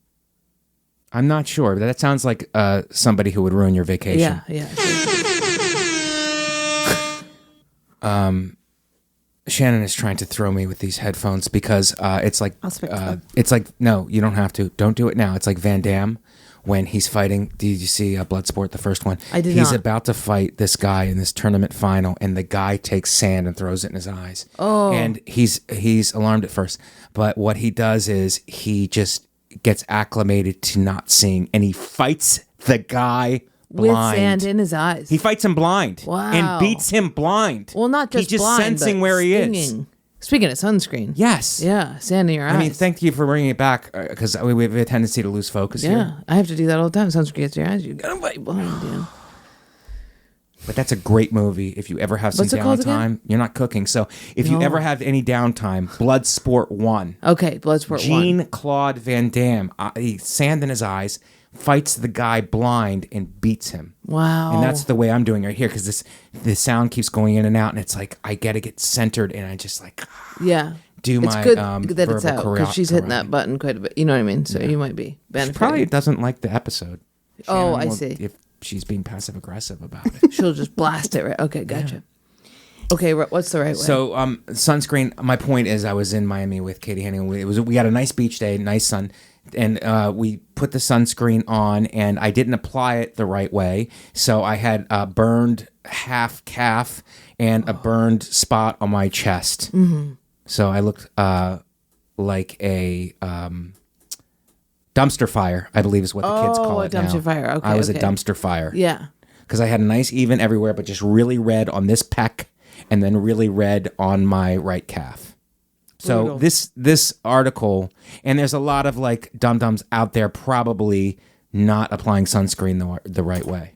I'm not sure, but that sounds like somebody who would ruin your vacation. Yeah. Shannon is trying to throw me with these headphones because it's like I'll switch them. it's like no, you don't have to. Don't do it now. It's like Van Damme when he's fighting. Did you see Bloodsport, the first one? I did He's not. about to fight this guy in this tournament final, and the guy takes sand and throws it in his eyes. Oh, and he's alarmed at first, but what he does is he just gets acclimated to not seeing, and he fights the guy With blind. sand in his eyes. He fights him blind. Wow. And beats him blind. Well, not just He's just blind, sensing but where he is. stinging. Speaking of sunscreen. Yes. Yeah, sand in your eyes. I mean, thank you for bringing it back because we have a tendency to lose focus Yeah, here. I have to do that all the time. Sunscreen gets in your eyes. You gotta fight blind, But that's a great movie. If you ever have some What's it called again? downtime, you're not cooking. So if you No. ever have any downtime, Bloodsport 1. Okay, Bloodsport 1. Jean-Claude Van Damme, sand in his eyes, fights the guy blind and beats him. Wow. And that's the way I'm doing right here because the sound keeps going in and out, and it's like I got to get centered, and I just Yeah. do It's my good that it's verbal out because she's hitting that karate. button quite a bit. You know what I mean? So you might be She benefiting. probably doesn't like the episode. Oh, I will- see. If she's being passive aggressive about it. She'll just blast it, right? Okay, gotcha. Okay, what's the right way? So, sunscreen. My point is, I was in Miami with Katie Hannigan. We had a nice beach day, nice sun, and we put the sunscreen on, and I didn't apply it the right way, so I had a burned half calf and a burned spot on my chest. Mm-hmm. So I looked like a dumpster fire, I believe is what the kids call a it dumpster now. fire. Okay, I was okay. a dumpster fire. Yeah. Because I had a nice even everywhere, but just really red on this pec, and then really red on my right calf. So Brutal. this article, and there's a lot of like dum-dums out there probably not applying sunscreen the right way.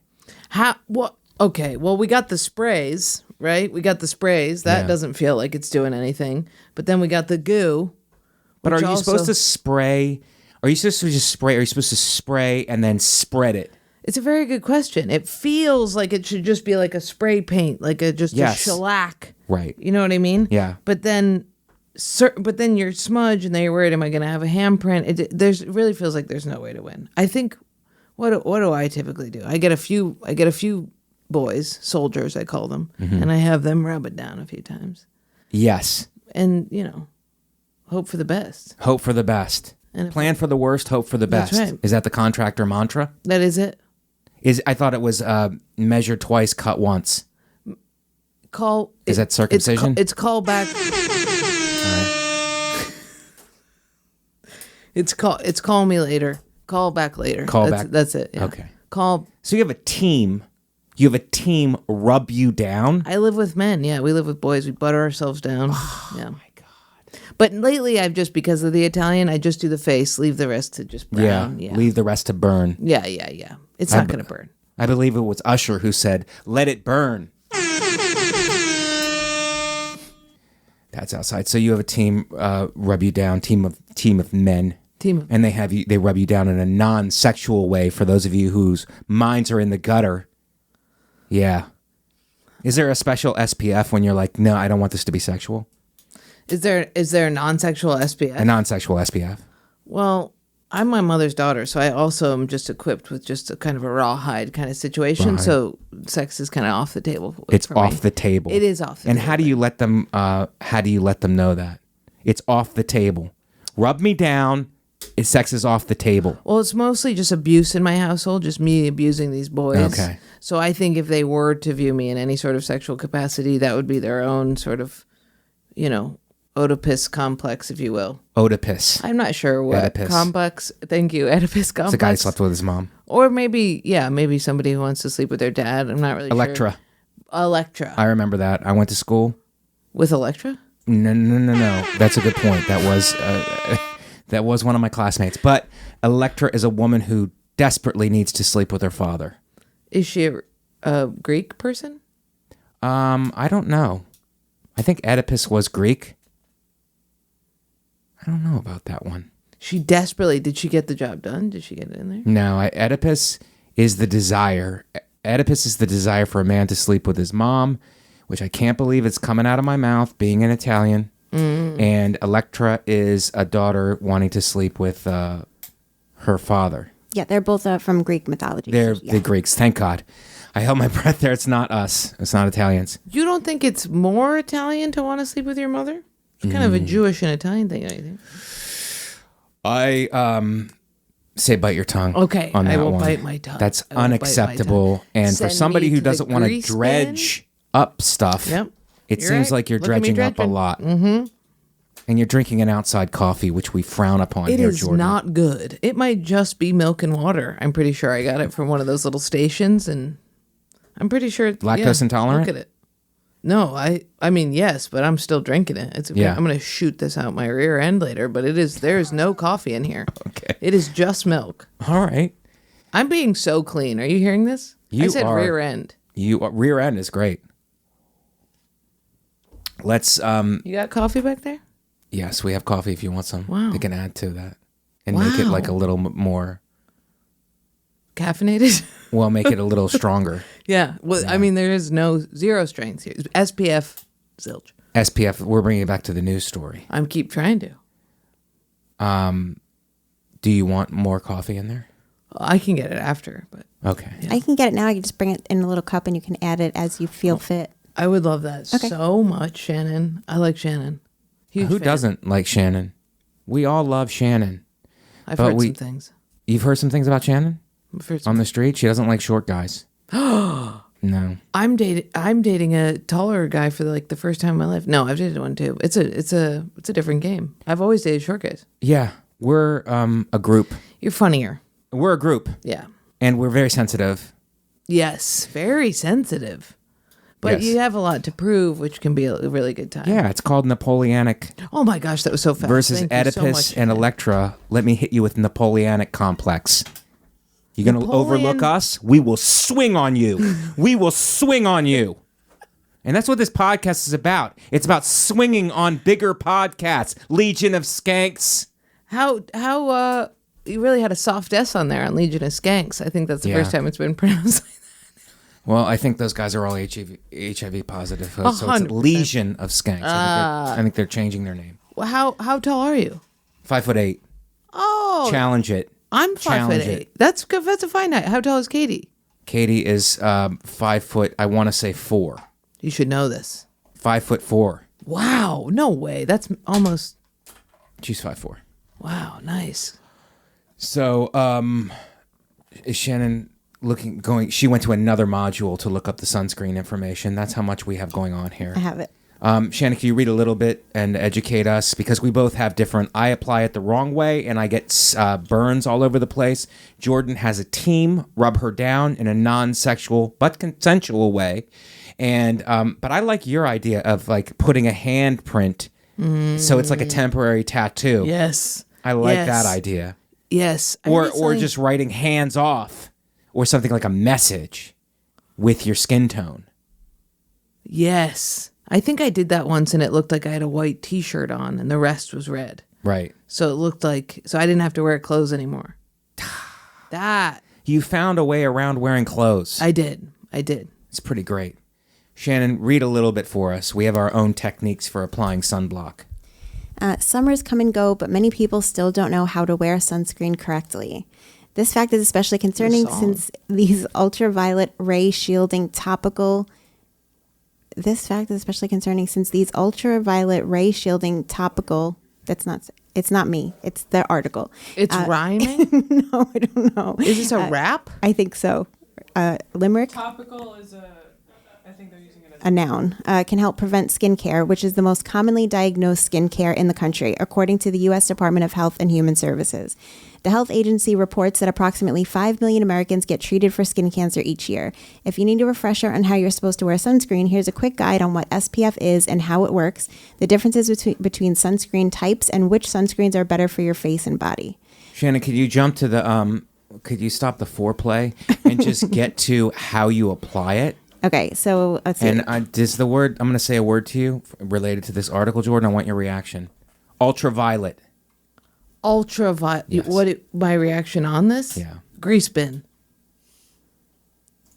How? Well, okay. Well, we got the sprays, right? We got the sprays. That Yeah. doesn't feel like it's doing anything. But then we got the goo. But are which you also- supposed to spray? Are you supposed to just spray? Are you supposed to spray and then spread it? It's a very good question. It feels like it should just be like a spray paint, like a Yes. shellac. Right. You know what I mean? Yeah. But then you're smudge, and then you're worried, am I going to have a handprint? It really feels like there's no way to win. I think, what do I typically do? I get a few boys, soldiers, I call them, Mm-hmm. and I have them rub it down a few times, Yes. and hope for the best. Hope for the best. And if- Plan for the worst. Hope for the That's best. right. Is that the contractor mantra? That is it. I thought it was measure twice, cut once. Is that circumcision? It's call back. It's call me later. Call back later. Call That's it. Yeah. Okay. Call. So you have a team. You have a team rub you down. I live with men. Yeah, we live with boys. We butter ourselves down. Yeah. My God. But lately, I've just, because of the Italian, I just do the face, leave the rest to just brown. Yeah. Leave the rest to burn. Yeah. It's not going to burn. I believe it was Usher who said, "Let it burn." That's outside. So you have a team rub you down. Team of men. And they rub you down in a non-sexual way. For those of you whose minds are in the gutter. Yeah. Is there a special SPF when you're like, no, I don't want this to be sexual? Is there a non-sexual SPF? A non-sexual SPF. Well, I'm my mother's daughter, so I also am just equipped with just a kind of a rawhide kind of situation. Rawhide. So sex is kind of off the table. It's for me. off the table. It is off the and table. how do you let them? How do you let them know that it's off the table? Rub me down. Sex is off the table. Well, it's mostly just abuse in my household, just me abusing these boys. Okay. So I think if they were to view me in any sort of sexual capacity, that would be their own sort of, Oedipus complex, if you will. Oedipus. I'm not sure what Oedipus. complex. Thank you, Oedipus complex. It's a guy who slept with his mom. Or maybe somebody who wants to sleep with their dad. I'm not really Electra. sure. Electra. I remember that. I went to school. With Electra? No. That's a good point. That was one of my classmates. But Electra is a woman who desperately needs to sleep with her father. Is she a Greek person? I don't know. I think Oedipus was Greek. I don't know about that one. Did she get the job done? Did she get it in there? No, Oedipus is the desire. Oedipus is the desire for a man to sleep with his mom, which I can't believe it's coming out of my mouth, being an Italian. And Electra is a daughter wanting to sleep with her father. Yeah, they're both from Greek mythology. They're Yeah. the Greeks. Thank God. I held my breath there. It's not us. It's not Italians. You don't think it's more Italian to want to sleep with your mother? It's kind of a Jewish and Italian thing, I think. I say bite your tongue. Okay, on that I will one. bite my tongue. That's I will bite my unacceptable. tongue. And for Send somebody me who to the doesn't want to grease dredge up stuff, Yep. it You're seems right. like you're Look at me dredging up a dredging. lot. Mm-hmm. And you're drinking an outside coffee, which we frown upon It here, is Jordan. not good. It might just be milk and water. I'm pretty sure I got it from one of those little stations, and I'm pretty sure Lactose intolerant? Look at it. No, I mean yes, but I'm still drinking it. Yeah. I'm gonna shoot this out my rear end later, but there is no coffee in here. Okay. It is just milk. All right. I'm being so clean. Are you hearing this? I said rear end. Rear end is great. Let's You got coffee back there? yes, we have coffee if you want some. Wow. They can add to that and make it like a little more. Caffeinated? Well, make it a little stronger. Yeah. Well, I mean, there is zero strength here. SPF zilch. SPF. We're bringing it back to the news story. I'm keep trying to. Do you want more coffee in there? I can get it after, but Okay. I can get it now. I can just bring it in a little cup and you can add it as you feel fit. I would love that Okay. so much, Shannon. I like Shannon. Huge Who fan. doesn't like Shannon? We all love Shannon. I've but heard some things. You've heard some things about Shannon I've heard some on the street? She doesn't like short guys. No. I'm dating a taller guy for the first time in my life. No, I've dated one too. It's a different game. I've always dated short guys. Yeah. We're a group. You're funnier. We're a group. Yeah. And we're very sensitive. Yes. Very sensitive. But Yes. you have a lot to prove, which can be a really good time. Yeah, it's called Napoleonic Oh my gosh, that was so fast. versus Thank you so Oedipus much. and Electra. Let me hit you with Napoleonic complex. You going to Napoleon- overlook us? We will swing on you. We will swing on you. And that's what this podcast is about. It's about swinging on bigger podcasts. Legion of Skanks. How you really had a soft S on there on Legion of Skanks. I think that's the Yeah. first time it's been pronounced. Well, I think those guys are all HIV positive. So it's 100%. Legion of Skanks. I think they're changing their name. Well, how tall are you? 5'8". Oh, Challenge it. I'm 5'8". it. That's good. That's a fine height. How tall is Katie? Katie is 5 foot. I want to say 4. You should know this. 5'4". Wow, no way. That's almost. She's 5'4". Wow, nice. So, is Shannon going? She went to another module to look up the sunscreen information. That's how much we have going on here. I have it. Shannon, can you read a little bit and educate us? Because we both have different. I apply it the wrong way, and I get burns all over the place. Jordan has a team rub her down in a non-sexual but consensual way. And but I like your idea of like putting a handprint, so it's like a temporary tattoo. Yes. I like Yes. that idea. Yes. I Or recently- just writing hands off, or something like a message with your skin tone. Yes. I think I did that once, and it looked like I had a white T-shirt on, and the rest was red. Right. So it looked like I didn't have to wear clothes anymore. That You found a way around wearing clothes. I did. It's pretty great. Shannon, read a little bit for us. We have our own techniques for applying sunblock. Summers come and go, but many people still don't know how to wear sunscreen correctly. This fact is especially concerning since these ultraviolet ray shielding topical. This fact is especially concerning since these ultraviolet ray shielding topical. It's not me. It's the article. It's rhyming. No, I don't know. Is this a rap? I think so. Limerick. Topical is I think they're using it as A noun, can help prevent skin care, which is the most commonly diagnosed skin care in the country, according to the U.S. Department of Health and Human Services. The health agency reports that approximately 5 million Americans get treated for skin cancer each year. If you need a refresher on how you're supposed to wear sunscreen, here's a quick guide on what SPF is and how it works, the differences between sunscreen types, and which sunscreens are better for your face and body. Shannon, could you jump to the could you stop the foreplay and just get to how you apply it? Okay, so let's see. And does the word, I'm going to say a word to you related to this article, Jordan. I want your reaction. Ultraviolet. Ultraviolet. Yes. My reaction on this? Yeah. Grease bin.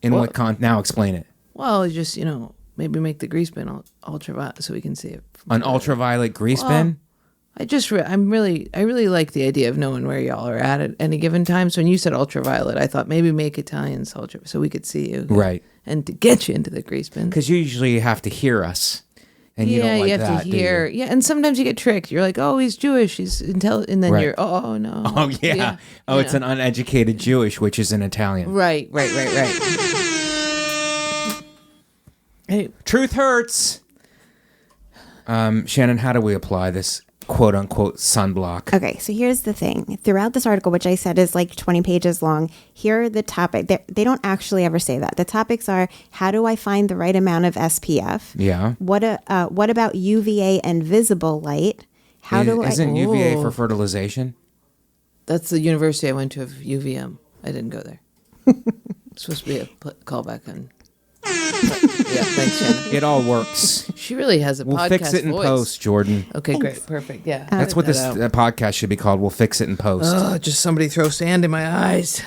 In what now explain it. Well, just maybe make the grease bin ultraviolet so we can see it. An ultraviolet grease bin? I really like the idea of knowing where y'all are at any given time. So when you said ultraviolet, I thought maybe make Italians so we could see you. Right. And to get you into the grease bin. Because you usually have to hear us. And you don't like have that, to do you? hear. Yeah, and sometimes you get tricked. You're like, oh, he's Jewish. He's intelligent. And then Right. you're, oh, no. Oh, yeah. Oh, it's an uneducated Jewish, which is an Italian. Right. Hey, Truth hurts. Shannon, how do we apply this quote unquote sunblock? Okay, so here's the thing. Throughout this article, which I said is like 20 pages long, here are the topic. They don't actually ever say that. The topics are: how do I find the right amount of SPF? Yeah. What about UVA and visible light? Isn't UVA for fertilization? that's the university I went to of UVM. I didn't go there. It's supposed to be a callback on. Yeah, thanks, Shannon. It all works. She really has a We'll podcast fix it in voice. post, Jordan. Okay, great. Perfect. Yeah. That's what Edit this that out. podcast should be called. We'll fix it in post. Oh, just somebody throw sand in my eyes.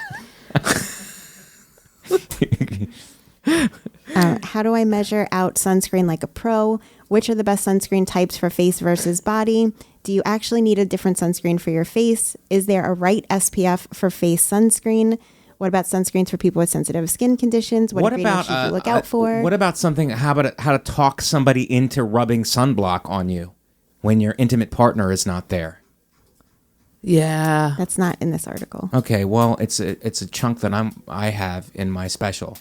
How do I measure out sunscreen like a pro? Which are the best sunscreen types for face versus body? Do you actually need a different sunscreen for your face? Is there a right SPF for face sunscreen? What about sunscreens for people with sensitive skin conditions? What ingredients should you look out for? What about something? How to talk somebody into rubbing sunblock on you when your intimate partner is not there? Yeah. That's not in this article. Okay, well, it's a chunk that I have in my special.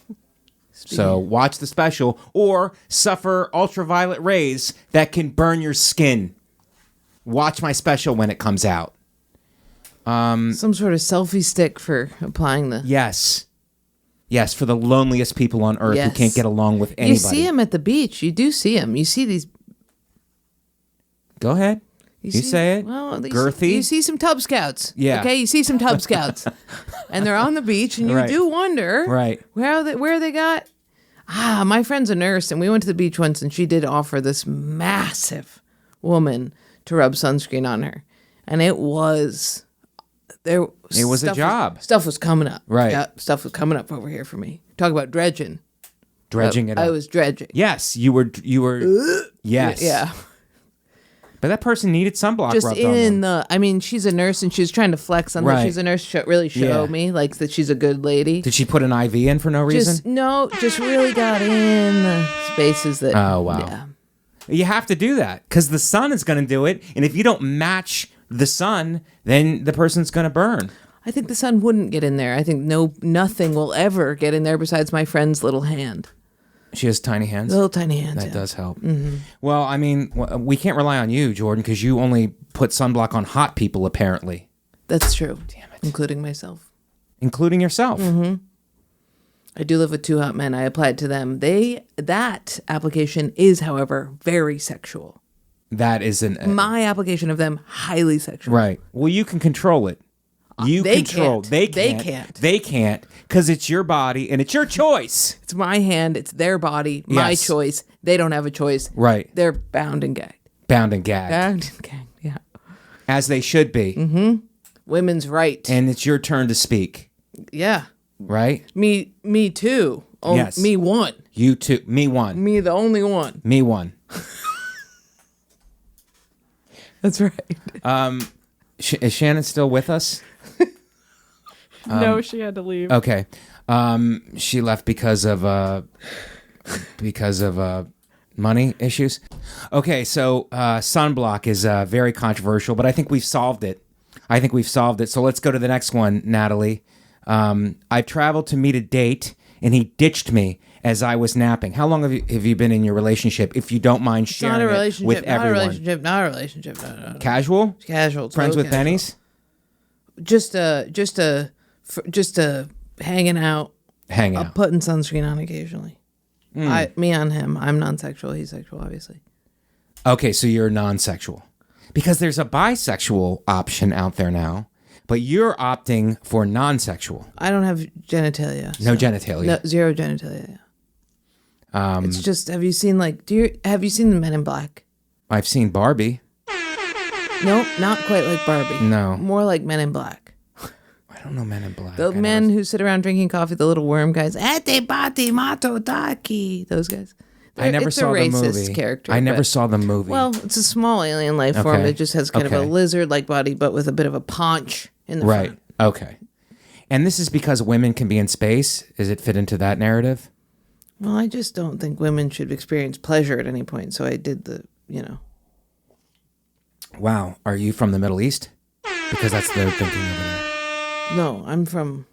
So watch the special or suffer ultraviolet rays that can burn your skin. Watch my special when it comes out. Some sort of selfie stick for applying the. Yes. Yes, for the loneliest people on earth who Yes. can't get along with anybody. You see them at the beach. You do see them. You see these. Go ahead. You say it. Well, Girthy. You see some Tub Scouts. Yeah. Okay, you see some Tub Scouts, and they're on the beach, and you Right. do wonder, Right. where they got. My friend's a nurse, and we went to the beach once, and she did offer this massive woman to rub sunscreen on her, and it was there. It was a job. Stuff was coming up. Right. Yeah, stuff was coming up over here for me. Talk about dredging. Dredging it up. I was dredging. Yes, you were. Yes. Yeah. But that person needed sunblock Just rubbed on in them. the, I mean, she's a nurse and she was trying to flex on that. Right. She's a nurse, really show Yeah. me like that she's a good lady. Did she put an IV in for no reason? Just really got in the spaces that. Oh, wow. Yeah. You have to do that because the sun is going to do it. And if you don't match the sun, then the person's going to burn. I think the sun wouldn't get in there. I think nothing will ever get in there besides my friend's little hand. She has tiny hands. Little tiny hands. That yeah. does help. Well, I mean, we can't rely on you, Jordan, because you only put sunblock on hot people, apparently. That's true. Damn it. Including myself. Including yourself. I do live with 2 hot men. I applied to them. That application is, however, very sexual. That is My application of them, highly sexual. right. Well, you can control it. You They control. can't. They They can't. can't. They can't because it's your body and it's your choice. It's my hand. It's their body. My Yes. choice. They don't have a choice. Right. They're bound and gagged. Bound and gagged. Bound and gagged. Yeah. As they should be. Women's right. And it's your turn to speak. Yeah. Right? Me too. Oh, Yes. Me one. You too. Me one. Me the only one. Me one. That's right. Is Shannon still with us? No, she had to leave. Okay. She left because of money issues. Okay, so sunblock is very controversial, but I think we've solved it. So let's go to the next one, Natalie. I traveled to meet a date, and he ditched me as I was napping. How long have you been in your relationship? If you don't mind sharing Not a it relationship. with everyone. Not a relationship. No. Casual? Casual. Friends total with casual. pennies? Just hanging out. Hang out. Putting sunscreen on occasionally. Me on him. I'm non-sexual. He's sexual, obviously. Okay, so you're non-sexual. Because there's a bisexual option out there now, but you're opting for non-sexual. I don't have genitalia. No genitalia. No, zero genitalia. It's just. Have you seen Have you seen the Men in Black? I've seen Barbie. No, not quite like Barbie. No. More like Men in Black. I don't know Men in Black. The I men never- who sit around drinking coffee, the little worm guys. Ate bati mato taki. Those guys. I never It's saw a the racist movie. character. I never but- saw the movie. Well, it's a small alien life form. Okay. It just has kind of a Okay. lizard-like body, but with a bit of a paunch in the right. front. Okay. And this is because women can be in space? Does it fit into that narrative? Well, I just don't think women should experience pleasure at any point. So I did Wow. Are you from the Middle East? Because that's their thinking over there. No, I'm from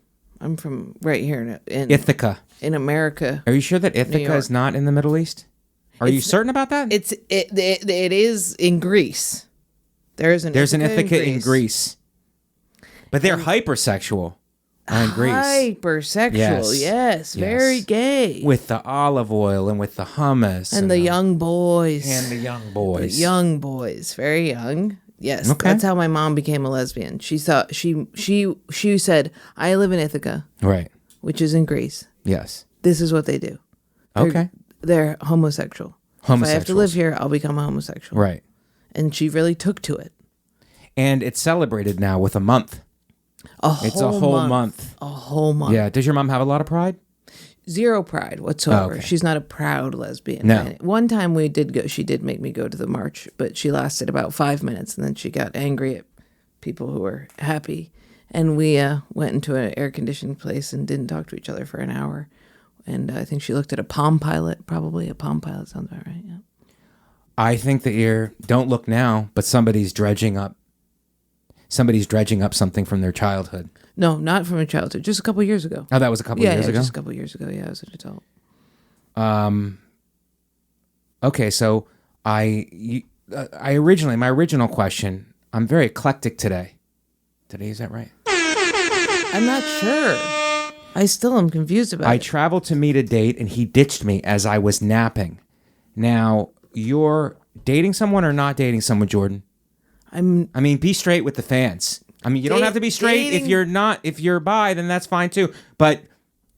right here in Ithaca. in America. Are you sure that Ithaca York. is not in the Middle East? Are you certain about that? It is in Greece. There's an Ithaca in Greece. But they're hypersexual in Greece. Hypersexual, yes, very Yes. gay. With the olive oil and with the hummus. and the young boys. And the young The boys. young boys, very young. Yes, Okay. that's how my mom became a lesbian. She thought she said, "I live in Ithaca, Right. which is in Greece. Yes. This is what they do. They're- Okay. they're homosexual. If I have to live Homosexuals. here, I'll become a homosexual." Right. And she really took to it. And it's celebrated now with a month. It's a whole month. A whole month. Yeah. Does your mom have a lot of pride? Zero pride whatsoever. Oh, okay. She's not a proud lesbian. No. One time we did go. She did make me go to the march, but she lasted about 5 minutes, and then she got angry at people who were happy. And we went into an air-conditioned place and didn't talk to each other for an hour. And I think she looked at a Palm Pilot. Probably a Palm Pilot sounds about right. Yeah. I think that don't look now, but somebody's dredging up something from their childhood. No, not from a childhood. Just a couple years ago. Oh, that was a couple years ago? Just a couple years ago. Yeah, as an adult. Okay, so my original question, I'm very eclectic today. Did I use that right? I'm not sure. I still am confused about I it. traveled to meet a date, and he ditched me as I was napping. Now, you're dating someone or not dating someone, Jordan? I mean, be straight with the fans. I mean, you don't have to be straight. Dating- If you're not, if you're bi, then that's fine too. But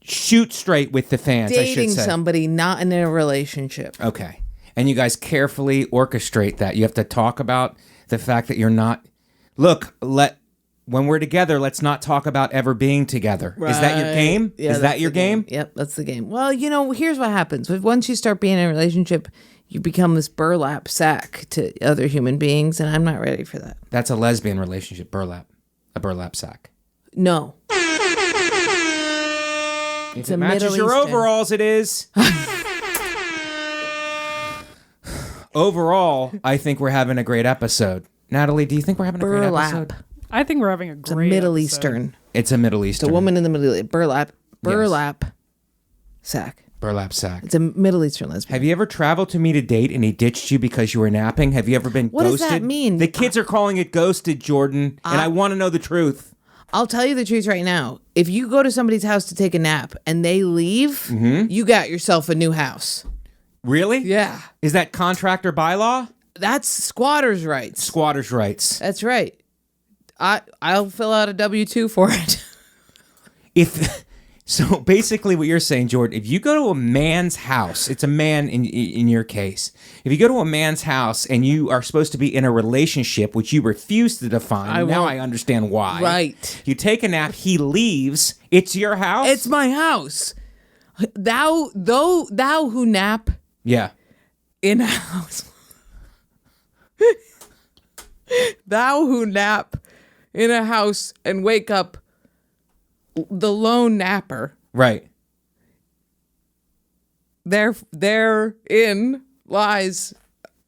shoot straight with the fans, I should Dating say. somebody not in a relationship. Okay. And you guys carefully orchestrate that. You have to talk about the fact that you're not. Look, when we're together, let's not talk about ever being together. Is that your game? Yeah, Is that that's your the game? Yep, that's the game. Well, here's what happens. Once you start being in a relationship, you become this burlap sack to other human beings, and I'm not ready for that. That's a lesbian relationship, burlap. A burlap sack. No. If a it matches Middle your Eastern. overalls, it is. Overall, I think we're having a great episode. Natalie, do you think we're having a great Burlap. episode? I think we're having a It's a great Middle episode. Eastern. It's a Middle It's Eastern. a woman in the Middle East. Burlap sack. Burlap sack. It's a Middle Eastern lesbian. Have you ever traveled to meet a date and he ditched you because you were napping? Have you ever been What does ghosted? that mean? The kids are calling it ghosted, Jordan, and I want to know the truth. I'll tell you the truth right now. If you go to somebody's house to take a nap and they leave, Mm-hmm. you got yourself a new house. Really? Yeah. Is that contractor bylaw? That's squatters' rights. Squatters' rights. That's right. I'll fill out a W-2 for it. So basically what you're saying, Jordan, if you go to a man's house, it's a man in your case. If you go to a man's house and you are supposed to be in a relationship, which you refuse to define, now I understand why. Right. You take a nap, he leaves, it's your house? It's my house. Thou who nap Yeah. in a house. Thou who nap in a house and wake up the lone napper. Right. Therein lies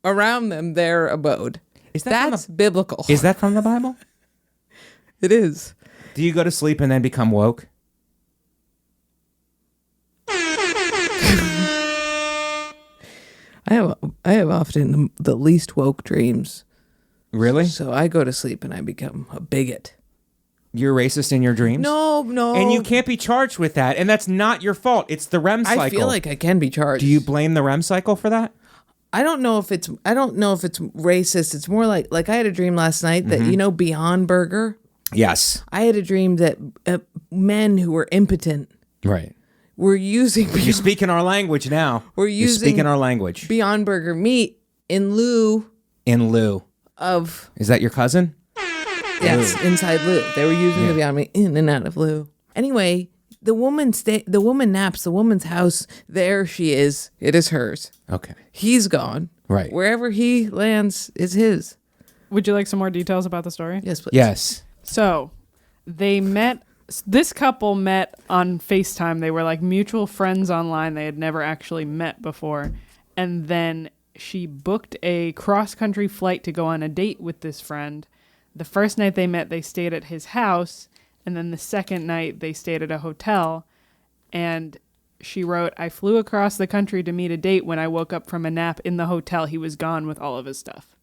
around them their abode. That's biblical. Is that from the Bible? It is. Do you go to sleep and then become woke? I have often the least woke dreams. Really? So I go to sleep and I become a bigot. You're racist in your dreams? No. And you can't be charged with that, and that's not your fault. It's the REM cycle. I feel like I can be charged. Do you blame the REM cycle for that? I don't know if it's racist. It's more like I had a dream last night that Beyond Burger. Yes. I had a dream that men who were impotent Right. were using You're speaking our language now. You're speaking our language. Beyond Burger meat in lieu In lieu. of Is that your cousin? inside lieu. They were using the Beyond meat in and out of lieu. Anyway, the woman naps. The woman's house. There she is. It is hers. Okay. He's gone. Right. Wherever he lands is his. Would you like some more details about the story? Yes, please. Yes. So, this couple met on FaceTime. They were like mutual friends online. They had never actually met before. And then she booked a cross-country flight to go on a date with this friend. The first night they met, they stayed at his house. And then the second night, they stayed at a hotel. And she wrote, I flew across the country to meet a date. When I woke up from a nap in the hotel, he was gone with all of his stuff.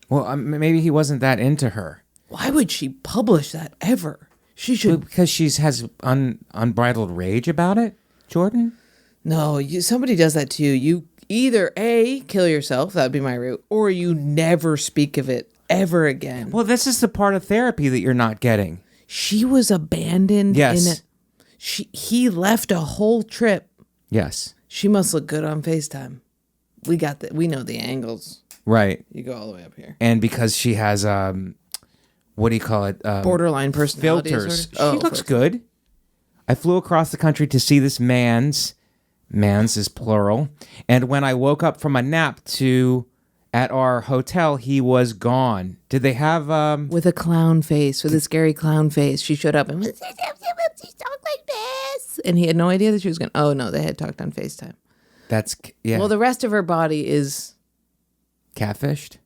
Well, maybe he wasn't that into her. Why would she publish that ever? She should. Because she has unbridled rage about it, Jordan? No, somebody does that to you. You either A, kill yourself, that would be my route, or you never speak of it ever again. Well, this is the part of therapy that you're not getting. She was abandoned. Yes. He left a whole trip. Yes. She must look good on FaceTime. We got that. We know the angles. Right. You go all the way up here. And because she has, what do you call it? Borderline personality Filters. disorder? She looks good. I flew across the country to see this man's is plural. And when I woke up from a nap at our hotel, he was gone. Did they have with a clown face, with a scary clown face. She showed up and she talked like this, and he had no idea that she was going. Oh no, they had talked on FaceTime. That's yeah. Well, the rest of her body is catfished.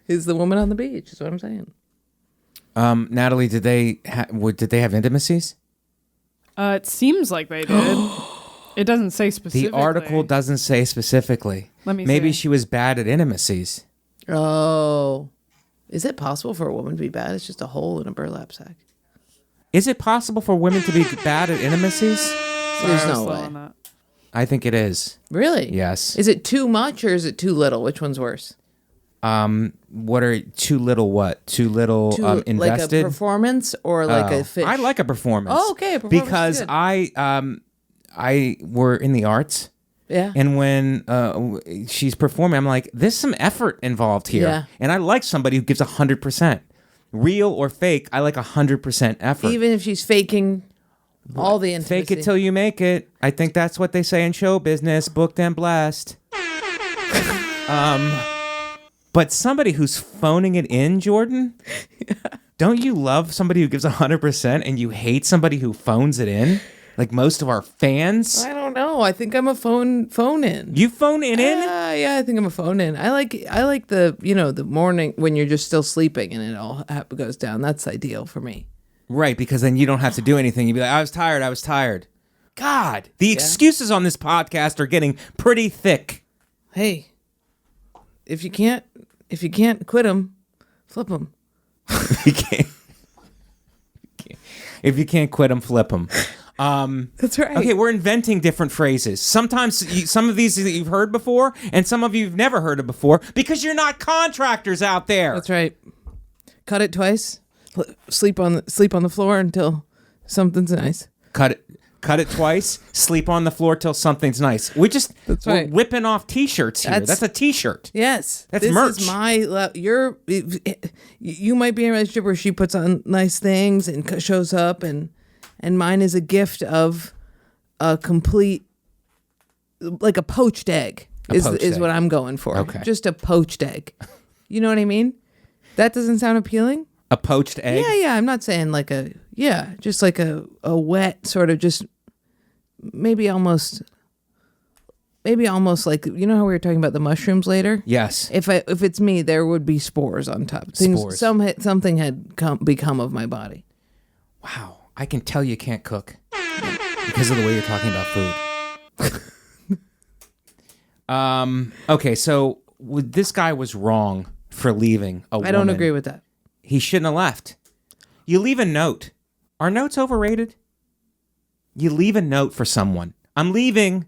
Is the woman on the beach? Is what I'm saying. Natalie, did they have intimacies? It seems like they did. It doesn't say specifically. The article doesn't say specifically. Let me Maybe see. she was bad at intimacies. Oh, is it possible for a woman to be bad? It's just a hole in a burlap sack. Is it possible for women to be bad at intimacies? There's I was no slow way. on that. I think it is. Really? Yes. Is it too much or is it too little? Which one's worse? What are too little? What too little? Invested. Like a performance or like a fish? I like a performance. Oh, okay, a performance is because good. I were in the arts. Yeah. And when she's performing, I'm like, there's some effort involved here. Yeah. And I like somebody who gives 100%. Real or fake, I like 100% effort. Even if she's faking all the intimacy. Fake it till you make it. I think that's what they say in show business, booked and blessed. But somebody who's phoning it in, Jordan, don't you love somebody who gives 100% and you hate somebody who phones it in? Like most of our fans? I don't know. I think I'm a phone in. You phone it in? Yeah, I think I'm a phone in. I like the the morning when you're just still sleeping and it all goes down. That's ideal for me. Right, because then you don't have to do anything. You'd be like, I was tired. God, the excuses on this podcast are getting pretty thick. Hey, if you can't quit them, flip them. If you can't quit them, flip them. That's right. Okay, we're inventing different phrases. Sometimes some of these that you've heard before, and some of you've never heard of before, because you're not contractors out there. That's right. Cut it twice. Sleep on the floor until something's nice. Cut it twice. Sleep on the floor till something's nice. We're right. whipping off T-shirts here. That's a T-shirt. Yes, That's this merch. Is you might be in a relationship where she puts on nice things and shows up, and mine is a gift of a complete, like a poached egg. Is what I'm going for. Okay. Just a poached egg. You know what I mean? That doesn't sound appealing. A poached egg? Yeah. I'm not saying just like a wet sort of just maybe almost like, you know how we were talking about the mushrooms later? Yes. If it's me, there would be spores on top. Spores. Something had become of my body. Wow. I can tell you can't cook because of the way you're talking about food. Okay, so this guy was wrong for leaving a woman. I don't agree with that. He shouldn't have left. You leave a note. Are notes overrated? You leave a note for someone. I'm leaving.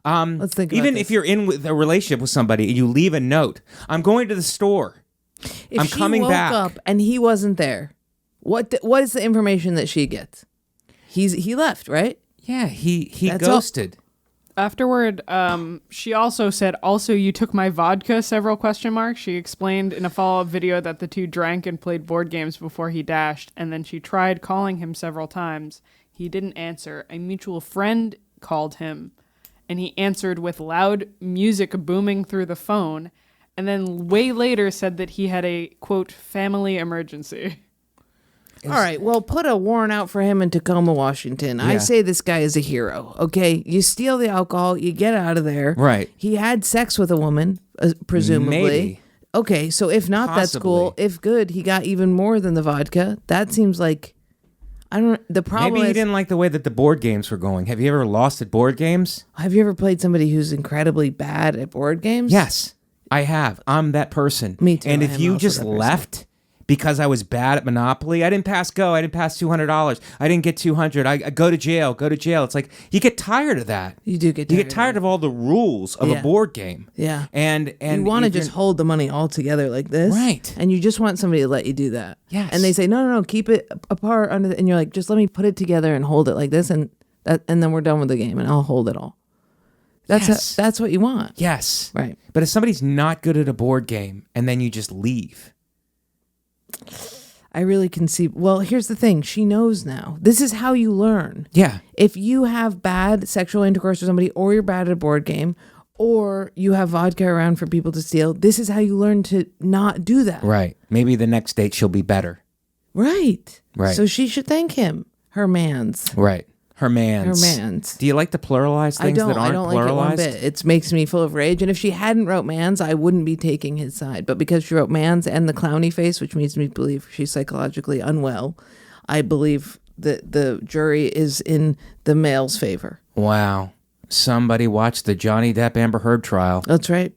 Let's think about even this. if you're in with a relationship with somebody, you leave a note. I'm going to the store. If I'm she coming woke back. up and he wasn't there, what is the information that she gets? He left, right? Yeah, he That's all. ghosted. Afterward, she also said, also, you took my vodka, several question marks. She explained in a follow-up video that the two drank and played board games before he dashed, and then she tried calling him several times. He didn't answer. A mutual friend called him, and he answered with loud music booming through the phone, and then way later said that he had a, quote, family emergency. All right, well, put a warrant out for him in Tacoma, Washington. I say this guy is a hero, okay? You steal the alcohol, you get out of there. Right. He had sex with a woman, presumably. Maybe. Okay, so if not, that's cool. Possibly. If good, he got even more than the vodka. That seems like, the problem Maybe he is, didn't like the way that the board games were going. Have you ever lost at board games? have you ever played somebody who's incredibly bad at board games? Yes, I have. I'm that person. Me too. And I if am you also just that person. left because I was bad at Monopoly, I didn't pass go. I didn't pass $200. I didn't get 200. I go to jail. It's like you get tired of that. You do get You tired get tired of all the rules of a Yeah. board game. Yeah. And you want to if you're- just hold the money all together like this. Right. And you just want somebody to let you do that. Yes. And they say, no, keep it apart. And you're like, just let me put it together and hold it like this. And then we're done with the game and I'll hold it all. Yes. That's what you want. Yes. Right. But if somebody's not good at a board game and then you just leave. I really can see. Well, here's the thing. She knows now. This is how you learn. Yeah. If you have bad sexual intercourse with somebody, or you're bad at a board game, or you have vodka around for people to steal, this is how you learn to not do that. Right. Maybe the next date she'll be better. Right. Right. So she should thank him. Her mans. Right. Her mans. Her mans. Do you like to pluralize things that aren't I don't like it pluralized? one bit. It makes me full of rage. And if she hadn't wrote mans, I wouldn't be taking his side. But because she wrote mans and the clowny face, which makes me believe she's psychologically unwell, I believe that the jury is in the male's favor. Wow. Somebody watched the Johnny Depp Amber Heard trial. That's right.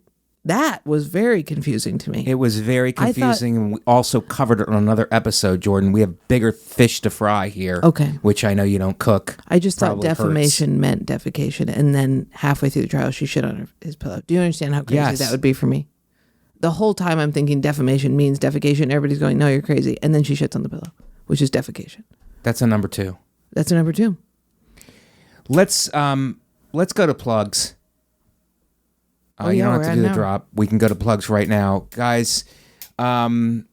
That was very confusing to me. It was very confusing, and we also covered it on another episode, Jordan. We have bigger fish to fry here. Okay. Which I know you don't cook. I just thought Probably defamation meant defecation, and then halfway through the trial, she shit on his pillow. Do you understand how crazy Yes. that would be for me? The whole time I'm thinking defamation means defecation. Everybody's going, no, you're crazy. And then she shits on the pillow, which is defecation. That's a number 2. That's a number 2. Let's go to plugs. Oh, You yeah, don't we're have at to do an the hour. drop. We can go to plugs right now. Guys, thank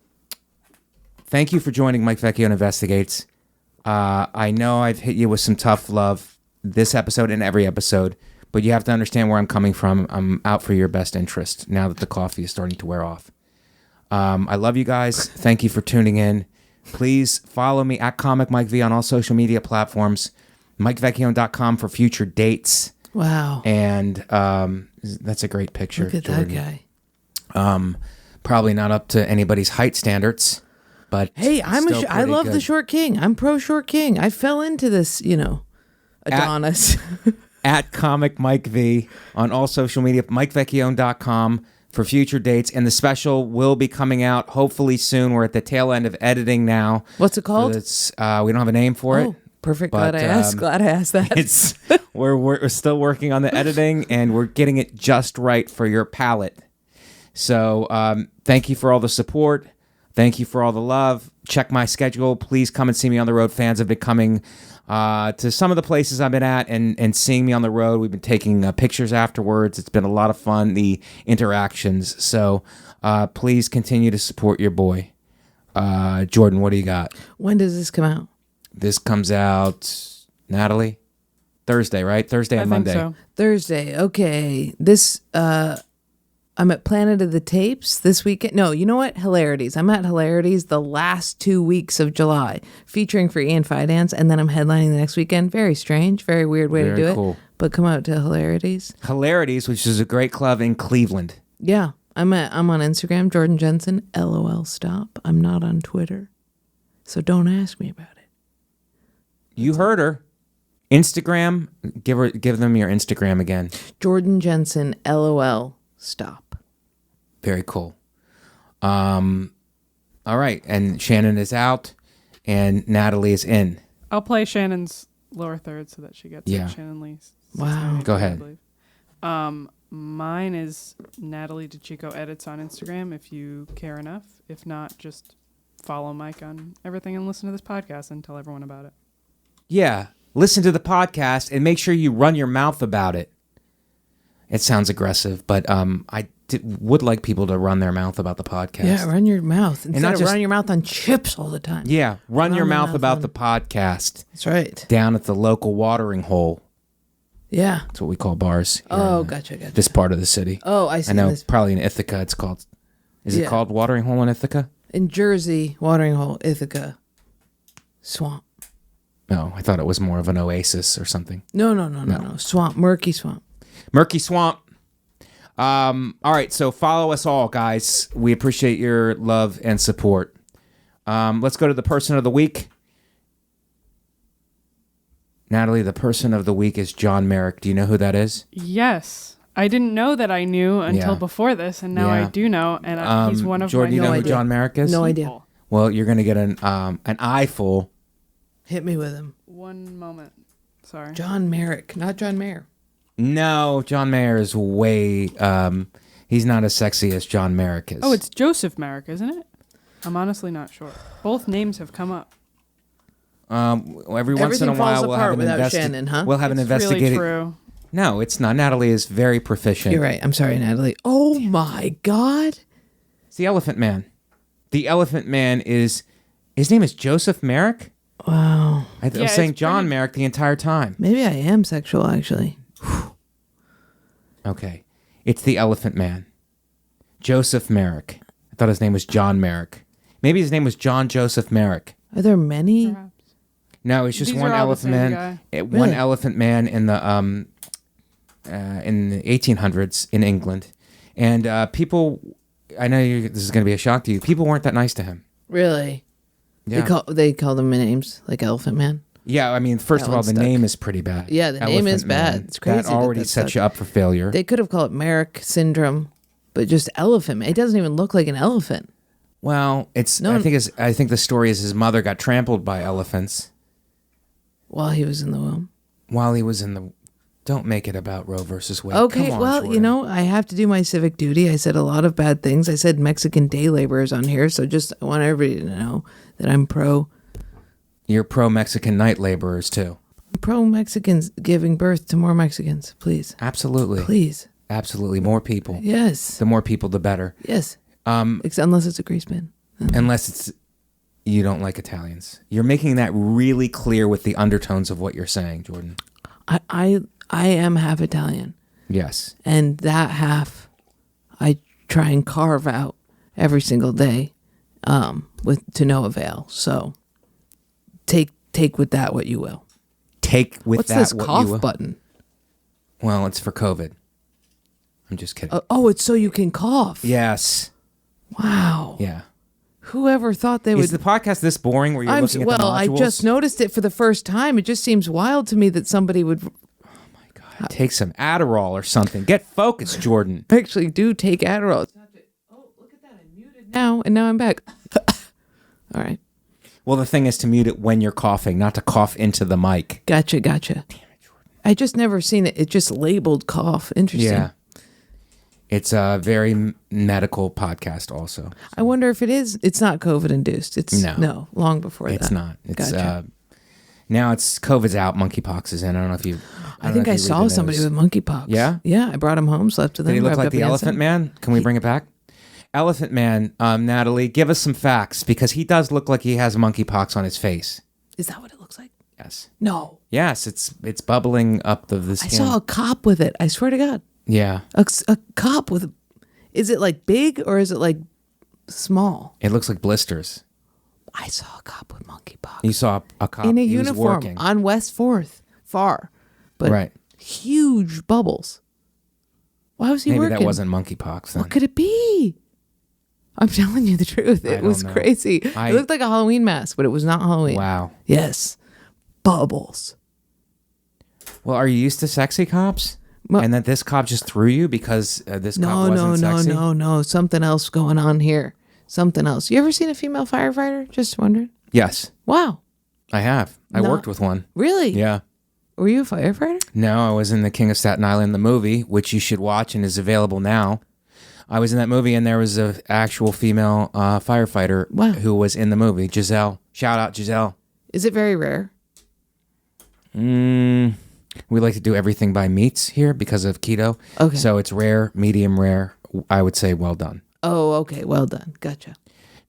you for joining Mike Vecchione Investigates. I know I've hit you with some tough love this episode and every episode, but you have to understand where I'm coming from. I'm out for your best interest now that the coffee is starting to wear off. I love you guys. Thank you for tuning in. Please follow me at Comic Mike V on all social media platforms. MikeVecchione.com for future dates. Wow. And that's a great picture. Look at Jordan. that guy. Probably not up to anybody's height standards, but Hey, I still love pretty the good. short king. I'm pro short king. I fell into this, Adonis. At Comic Mike V on all social media, MikeVecchione.com for future dates. And the special will be coming out hopefully soon. We're at the tail end of editing now. What's it called? It's, we don't have a name for it. Oh, perfect. but, Glad I asked. Glad I asked that. It's we're still working on the editing, and we're getting it just right for your palate. So thank you for all the support. Thank you for all the love. Check my schedule. Please come and see me on the road. Fans have been coming to some of the places I've been at and seeing me on the road. We've been taking pictures afterwards. It's been a lot of fun, the interactions. So please continue to support your boy. Jordan, what do you got? When does this come out? This comes out, Natalie, Thursday, right? Thursday and I think Monday. so. Thursday. Okay. This I'm at Planet of the Tapes this weekend. No, you know what? Hilarities. I'm at Hilarities the last 2 weeks of July, featuring for Ian Fidance, and then I'm headlining the next weekend. Very strange, very weird way Very to do cool. it. But come out to Hilarities. Hilarities, which is a great club in Cleveland. Yeah. I'm on Instagram, Jordan Jensen, LOL stop. I'm not on Twitter. So don't ask me about it. You heard her. Instagram, give them your Instagram again. Jordan Jensen, LOL stop. Very cool. All right, and Shannon is out, and Natalie is in. I'll play Shannon's lower third so that she gets Yeah. Shannon Lee's. Wow. Go ahead. Mine is Natalie DeChico Edits on Instagram if you care enough. If not, just follow Mike on everything and listen to this podcast and tell everyone about it. Yeah, listen to the podcast and make sure you run your mouth about it. It sounds aggressive, but would like people to run their mouth about the podcast. Yeah, run your mouth. Instead not of just- running your mouth on chips all the time. Yeah, run your Run mouth your mouth about on- the podcast That's right. down at the local watering hole. Yeah. That's what we call bars. here Oh, in gotcha. This part of the city. Oh, I see. I know This. probably in Ithaca it's called. Is it Yeah. called watering hole in Ithaca? In Jersey, watering hole, Ithaca, swamp. No, I thought it was more of an oasis or something. No. Swamp, murky swamp. Murky Swamp. All right, so follow us all, guys. We appreciate your love and support. Let's go to the person of the week. Natalie, the person of the week is John Merrick. Do you know who that is? Yes. I didn't know that I knew until Yeah. before this, and now Yeah. I do know, and he's one of Jordan, my you know who idea. John Merrick is? No idea. people. Well, you're going to get an eyeful. Hit me with him. One moment. Sorry. John Merrick, not John Mayer. No, John Mayer is way... he's not as sexy as John Merrick is. Oh, it's Joseph Merrick, isn't it? I'm honestly not sure. Both names have come up. Every once Everything in a while, falls we'll have apart an without Shannon, huh? We'll have an It's investigating... really true. No, it's not. Natalie is very proficient. You're right. I'm sorry, Natalie. Oh my God. It's the Elephant Man. The Elephant Man is... His name is Joseph Merrick? Wow. I was Yeah, saying it's John pretty- Merrick the entire time. Maybe I am sexual, actually. Okay. It's the Elephant Man. Joseph Merrick. I thought his name was John Merrick. Maybe his name was John Joseph Merrick. Are there many? Perhaps. No, it's just These one are all the Elephant same Man. guy. One Really? Elephant Man in the 1800s in England, and people. I know this is going to be a shock to you. People weren't that nice to him. Really? Yeah. They call them names like Elephant Man. Yeah, I mean, first That of all, one the stuck. name is pretty bad. Yeah, the name is bad. It's crazy That already that sets stuck. you up for failure. They could have called it Merrick syndrome. but just elephant. It doesn't even look like an elephant. Well, I think the story is his mother got trampled by elephants While he was in the womb. while he was in the. Don't make it about Roe versus Wade. Okay, Come on, well, Jordan. you know, I have to do my civic duty. I said a lot of bad things. I said Mexican day laborers on here, so I want everybody to know that I'm You're pro-Mexican night laborers too. pro-Mexicans giving birth to more Mexicans, please. Absolutely. Please. Absolutely. More people. Yes. The more people, the better. Yes. Unless it's a grease bin. Unless you don't like Italians. You're making that really clear with the undertones of what you're saying, Jordan. I am half Italian, Yes. and that half I try and carve out every single day, to no avail. So take with that what you will. Take with What's that this what cough you will. button? Well, it's for COVID. I'm just kidding. It's so you can cough. Yes. Wow. Yeah. Whoever thought they would. Is the podcast this boring where you're looking at the modules? I just noticed it for the first time. It just seems wild to me that somebody would Take some Adderall or something. Get focused, Jordan. actually do take Adderall. Oh, look at that. I'm muted now, and now I'm back. All right. Well, the thing is to mute it when you're coughing, not to cough into the mic. Gotcha. Damn it, Jordan. I just never seen it. It just labeled cough. Interesting. Yeah. It's a very medical podcast also. I wonder if it is. It's not COVID induced. It's No. long before that. It's not. It's Gotcha. now it's COVID's out, monkeypox is in. I don't know if you. I think I saw somebody with monkeypox. Yeah? Yeah. I brought him home, slept with him. Did he look grabbed like up the Jensen. Elephant Man? Can we bring it back? Elephant Man, Natalie, give us some facts because he does look like he has monkeypox on his face. Is that what it looks like? Yes. No. Yes, it's bubbling up the I skin. saw a cop with it. I swear to God. Yeah. A cop with. Is it like big or is it like small? It looks like blisters. I saw a cop with monkeypox. You saw a cop in a he was uniform working. on West 4th, far, but Right. huge bubbles. Why was he Maybe working? that wasn't monkeypox then. What could it be? I'm telling you the truth. I It don't was know. crazy. It looked like a Halloween mask, but it was not Halloween. Wow. Yes. Bubbles. Well, are you used to sexy cops? Well- And that this cop just threw you because this cop wasn't sexy? No. Something else going on here. Something else. You ever seen a female firefighter? Just wondering. Yes, Wow. I have. I No. worked with one. Really? Yeah. Were you a firefighter? No, I was in The King of Staten Island, the movie, which you should watch and is available now. I was in that movie, and there was an actual female firefighter Wow. who was in the movie, Giselle. Shout out, Giselle. Is it very rare? We like to do everything by meats here because of keto. Okay. So it's rare, medium rare. I would say well done. Oh, okay. Well done. Gotcha.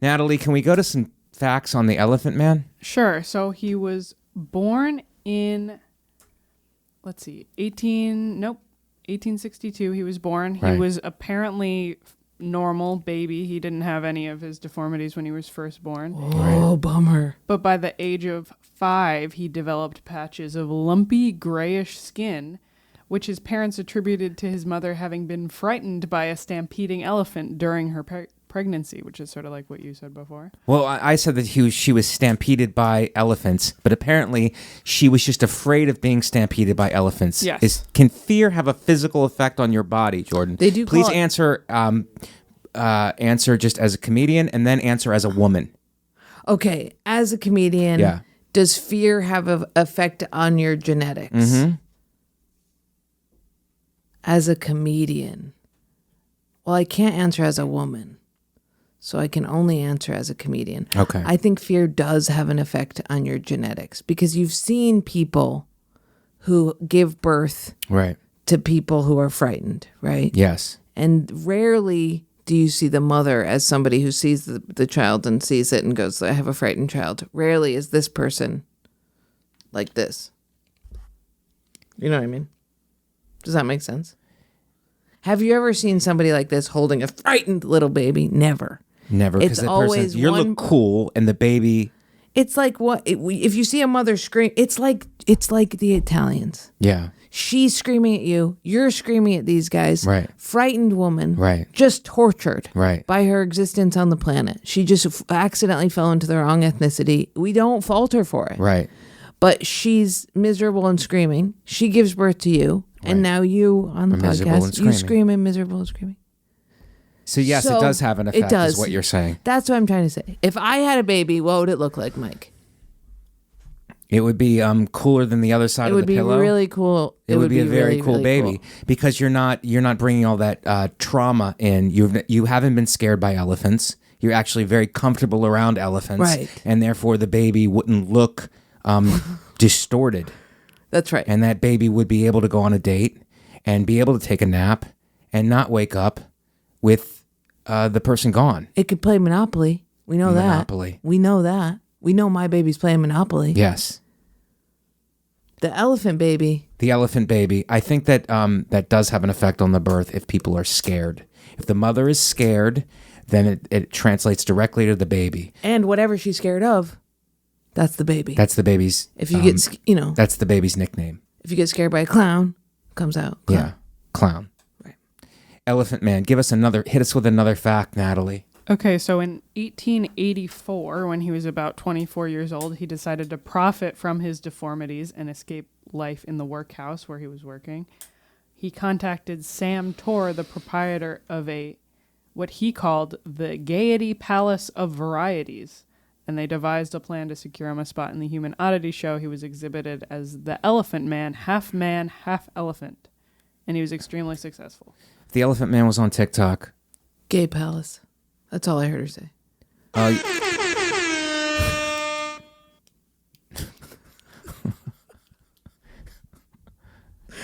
Natalie, can we go to some facts on the Elephant Man? Sure. So he was born in, let's see, 1862 he was born. He Right. was apparently normal baby. He didn't have any of his deformities when he was first born. Oh, bummer. But by the age of 5, he developed patches of lumpy grayish skin, which his parents attributed to his mother having been frightened by a stampeding elephant during her pregnancy, which is sort of like what you said before. Well, I said that she was stampeded by elephants, but apparently she was just afraid of being stampeded by elephants. Yes. Can fear have a physical effect on your body, Jordan? They do Please call it- answer just as a comedian and then answer as a woman. Okay. As a comedian, Yeah. does fear have an effect on your genetics? Mm-hmm. As a comedian, well, I can't answer as a woman, so I can only answer as a comedian. Okay. I think fear does have an effect on your genetics because you've seen people who give birth Right. to people who are frightened, right? Yes. And rarely do you see the mother as somebody who sees the child and sees it and goes, I have a frightened child. Rarely is this person like this. You know what I mean? Does that make sense? Have you ever seen somebody like this holding a frightened little baby? Never. Never. It's Because the always person, you one- look cool and the baby. It's like if you see a mother scream, it's like the Italians. Yeah. She's screaming at you. You're screaming at these guys. Right. Frightened woman. Right. Just tortured. Right. By her existence on the planet. She just accidentally fell into the wrong ethnicity. We don't fault her for it. Right. But she's miserable and screaming. She gives birth to you. And now you on the Are miserable and podcast, you screaming. scream and miserable and screaming. So yes, it does have an effect. It does. Is what you're saying. That's what I'm trying to say. If I had a baby, what would it look like, Mike? It would be cooler than the other side of the pillow. It would be really cool. It would be a very really, cool really baby cool. because you're not bringing all that trauma in. You haven't been scared by elephants. You're actually very comfortable around elephants, Right. and therefore the baby wouldn't look distorted. That's right. And that baby would be able to go on a date and be able to take a nap and not wake up with the person gone. It could play Monopoly. We know Monopoly. that. We know that. We know my baby's playing Monopoly. Yes. The elephant baby. The elephant baby. I think that that does have an effect on the birth if people are scared. If the mother is scared, then it translates directly to the baby. And whatever she's scared of, that's the baby. That's the baby's. If you get, That's the baby's nickname. if you get scared by a clown, it comes out. Clown. Yeah, clown. Right. Elephant Man. Hit us with another fact, Natalie. Okay, so in 1884, when he was about 24 years old, he decided to profit from his deformities and escape life in the workhouse where he was working. He contacted Sam Torr, the proprietor of what he called the Gaiety Palace of Varieties, and they devised a plan to secure him a spot in the Human Oddity Show. He was exhibited as the Elephant Man, half elephant, and he was extremely successful. The Elephant Man was on TikTok. Gay palace. That's all I heard her say.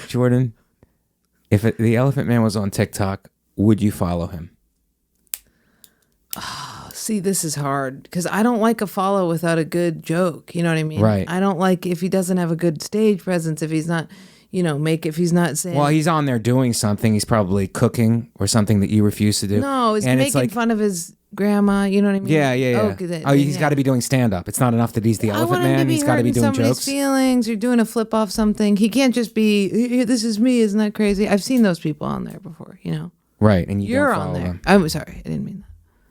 Jordan, if the Elephant Man was on TikTok, would you follow him? See, this is hard because I don't like a follow without a good joke. You know what I mean? Right. I don't like if he doesn't have a good stage presence, if he's not, if he's not saying. Well, he's on there doing something. He's probably cooking or something that you refuse to do. No, he's And making fun of his grandma. You know what I mean? Yeah. He's got to be doing stand-up. It's not enough that he's the Elephant Man. He's got to be doing somebody's jokes. feelings. You're doing a flip off something. He can't just be, this is me. Isn't that crazy? I've seen those people on there before, Right, and You're don't on follow there. him. I'm sorry. I didn't mean that.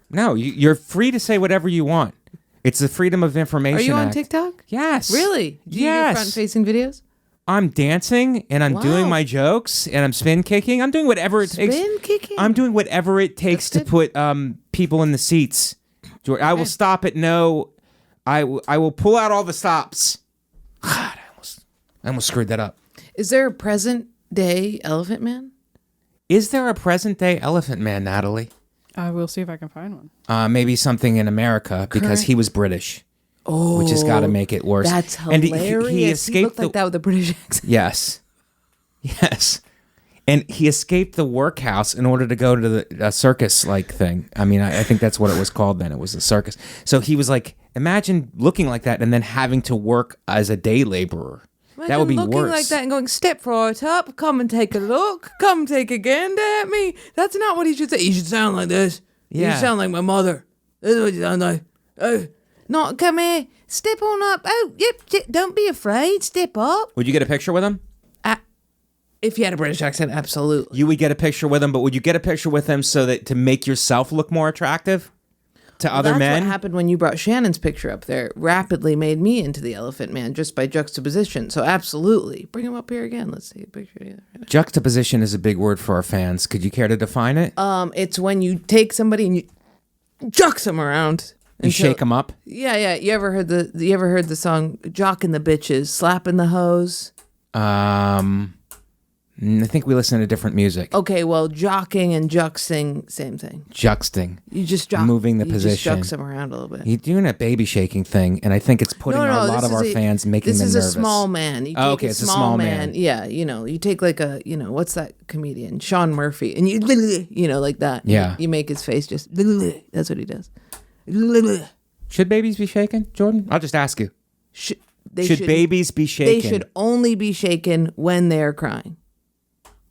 No, you're free to say whatever you want. It's the Freedom of Information Are you on Act. TikTok? Yes. Really? Do you do Yes. front-facing videos? I'm dancing and I'm doing Wow. my jokes and I'm spin kicking. I'm doing whatever it takes. Spin kicking? I'm doing whatever it takes to That's put people in the seats. I will stop at no. I will pull out all the stops. God, I almost screwed that up. Is there a present day Elephant Man? Is there a present day Elephant Man, Natalie? I will see if I can find one. Maybe something in America because he was British. Oh, which has got to make it worse. That's And hilarious. he escaped looked like that with a British accent. Yes. And he escaped the workhouse in order to go to the circus-like thing. I mean, I think that's what it was called then. It was a circus. So he was like, imagine looking like that and then having to work as a day laborer. That would be looking worse. like that and going, step right up, come and take a look, come take a gander at me. That's not what he should say. He should sound like this. Yeah. You sound like my mother. This is what you sound like. Oh, not come here. Step on up. Oh, yep. Don't be afraid. Step up. Would you get a picture with him? If you had a British accent, absolutely. You would get a picture with him, but would you get a picture with him so that to make yourself look more attractive to other men? That's what happened when you brought Shannon's picture up there. Rapidly made me into the Elephant Man just by juxtaposition. So absolutely. Bring him up here again. Let's see a picture together. Juxtaposition is a big word for our fans. Could you care to define it? It's when you take somebody and you jux them around. You shake them up? Yeah. You ever heard the song "Jockin' the Bitches, Slapping the Hose"? I think we listen to different music. Okay, well, jocking and juxing, same thing. Juxting. You just jock, Moving the you position. just jux them around a little bit. You're doing a baby shaking thing, and I think it's putting a lot of our fans, making them nervous. This is a small man. You take okay, it's a small man. Yeah, you take like a, what's that comedian? Sean Murphy. And you, like that. Yeah. You make his face just, that's what he does. Should babies be shaken, Jordan? I'll just ask you. Should babies be shaken? They should only be shaken when they're crying.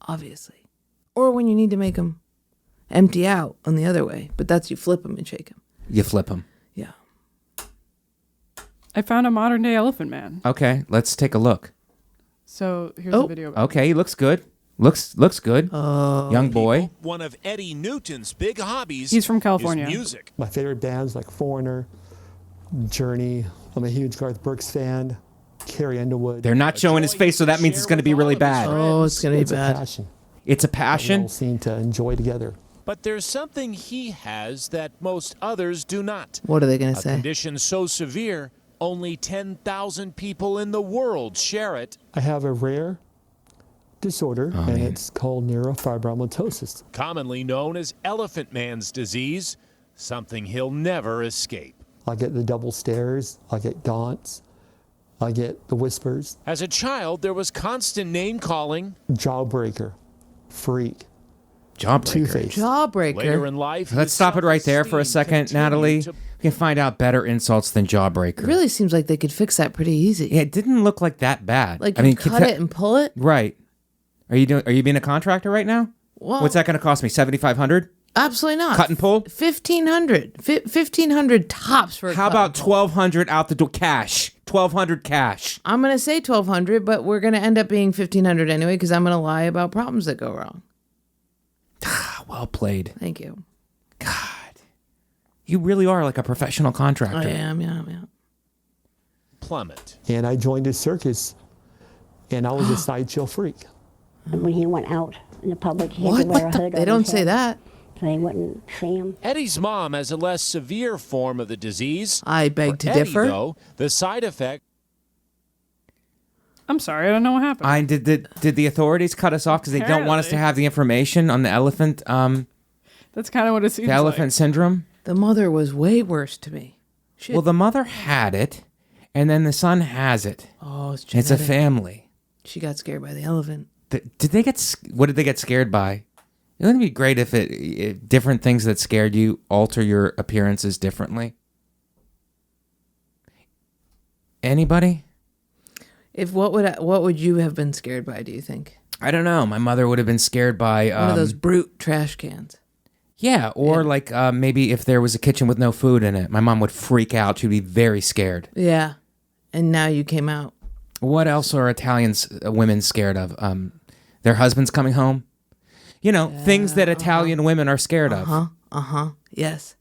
Obviously. Or when you need to make them empty out on the other way. But that's you flip them and shake them. You flip them. Yeah. I found a modern day Elephant Man. Okay, let's take a look. So here's a video. Okay, he looks good. Looks good. Young boy. One of Eddie Newton's big hobbies. He's from California. Is music. My favorite bands like Foreigner, Journey. I'm a huge Garth Brooks fan. Carrie Underwood. They're not showing his face, so that means it's going to be really bad. Oh, it's going to be It's a bad. passion. It's a We passion. all seem to enjoy together. But there's something he has that most others do not. What are they going to A say? condition so severe, only 10,000 people in the world share it. I have a rare disorder, and it's called neurofibromatosis. Commonly known as Elephant Man's disease, something he'll never escape. I get the double stares, I get gaunts, I get the whispers. As a child, there was constant name-calling. Jawbreaker, freak, Jawbreaker. two-face. Jawbreaker. Later in life, Let's his stop it right there for a self-esteem second, Natalie. continued We can find out better insults than jawbreaker. It really seems like they could fix that pretty easy. Yeah, it didn't look like that bad. Like you cut it and pull it? Right. Are you being a contractor right now? Well, What's that going to cost me? $7,500? absolutely not. Cut and pull? 1,500. 1,500 tops for a How cut about and pull. $1,200 out the door cash? $1,200 cash. I'm going to say 1,200, but we're going to end up being 1,500 anyway because I'm going to lie about problems that go wrong. Well played. Thank you. God. You really are like a professional contractor. I am, yeah. plummet. And I joined a circus, and I was a sideshow freak. When he went out in the public, he What? had to wear a The- hood They on don't his say head that. so they wouldn't see him. Eddie's mom has a less severe form of the disease. I beg For to Eddie, differ. though, the side effect. I'm sorry, I don't know what happened. Did the authorities cut us off because they don't want us to Apparently. have the information on the elephant That's kind of what it seems the elephant syndrome? The mother was way worse to me. Well, the mother had it, and then the son has it. Oh, it's It's a genetic. family. She got scared by the elephant. Did they get? What did they get scared by? It would be great if different things that scared you alter your appearances differently. Anybody? What would you have been scared by? Do you think I don't know. My mother would have been scared by one of those brute trash cans? Yeah, or like maybe if there was a kitchen with no food in it, my mom would freak out. She'd be very scared. Yeah, and now you came out. What else are women scared of? Their husbands coming home. You know, things that Italian women are scared of. Yes.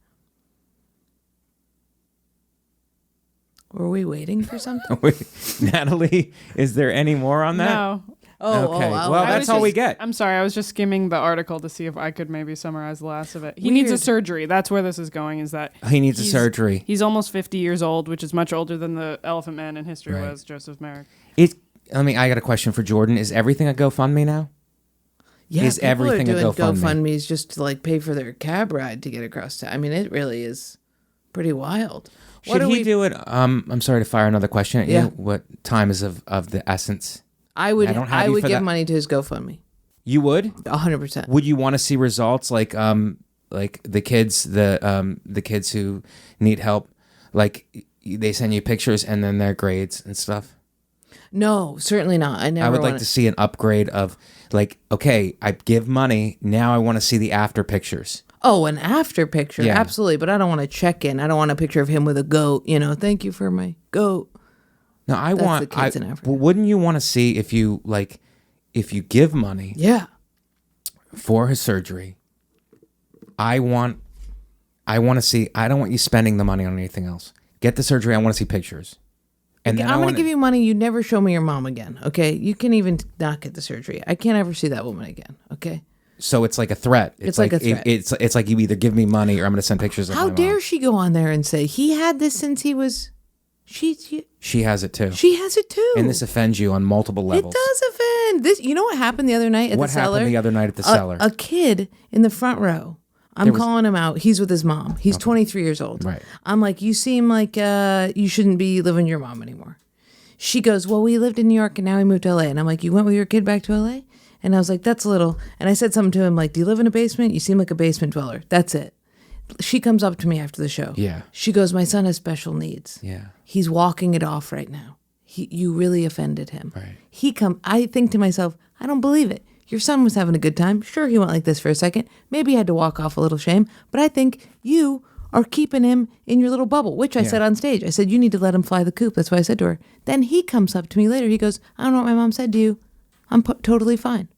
Were we waiting for something? Wait, Natalie, is there any more on that? No. Okay. Well, I that's was all we just- get. I'm sorry, I was just skimming the article to see if I could maybe summarize the last of it. He needs a Weird. surgery. That's where this is going, is that He needs a he's- surgery. He's almost 50 years old, which is much older than the Elephant Man in history Right. was, Joseph Merrick. I got a question for Jordan. Is everything a GoFundMe now? Yeah, Is people everything a are doing GoFundMe? GoFundMes just to like pay for their cab ride to get across town. I mean, it really is pretty wild. Should he do it? I'm sorry to fire another question at Yeah. you. What time is of the essence? I would don't have you for give that. money to his GoFundMe. You would? 100%. Would you want to see results like the kids who need help, like they send you pictures and then their grades and stuff? No, certainly not. I would like to see an upgrade of like, okay, I give money, now I want to see the after pictures. Oh, an after picture, Yeah. absolutely. But I don't want to check in. I don't want a picture of him with a goat. You know, thank you for my goat. No, I That's want. the kids in Africa. Well, wouldn't you want to see if you give money Yeah. for his surgery? I want to see. I don't want you spending the money on anything else. Get the surgery. I want to see pictures. And then I'm going wanna- to give you money. You never show me your mom again. Okay. You can even not get the surgery. I can't ever see that woman again. Okay. So it's like a threat. It's like a threat. It's like you either give me money or I'm going to send pictures of How my mom. dare she go on there and say he had this since he was. She has it too. She has it too. And this offends you on multiple It levels. does offend. This. You know what happened the other night at What the cellar? happened the other night at the cellar? A kid in the front row. I'm calling him out. He's with his mom. He's 23 years old. Right. I'm like, you seem like you shouldn't be living with your mom anymore. She goes, well, we lived in New York and now we moved to LA. And I'm like, you went with your kid back to LA? And I was like, that's a little. And I said something to him like, do you live in a basement? You seem like a basement dweller. That's it. She comes up to me after the show. Yeah. She goes, my son has special needs. Yeah. He's walking it off right now. You really offended him. Right. I think to myself, I don't believe it. Your son was having a good time. Sure, he went like this for a second. Maybe he had to walk off a little shame. But I think you are keeping him in your little bubble, which I said on stage. I said, you need to let him fly the coop. That's what I said to her. Then he comes up to me later. He goes, I don't know what my mom said to you. I'm totally fine.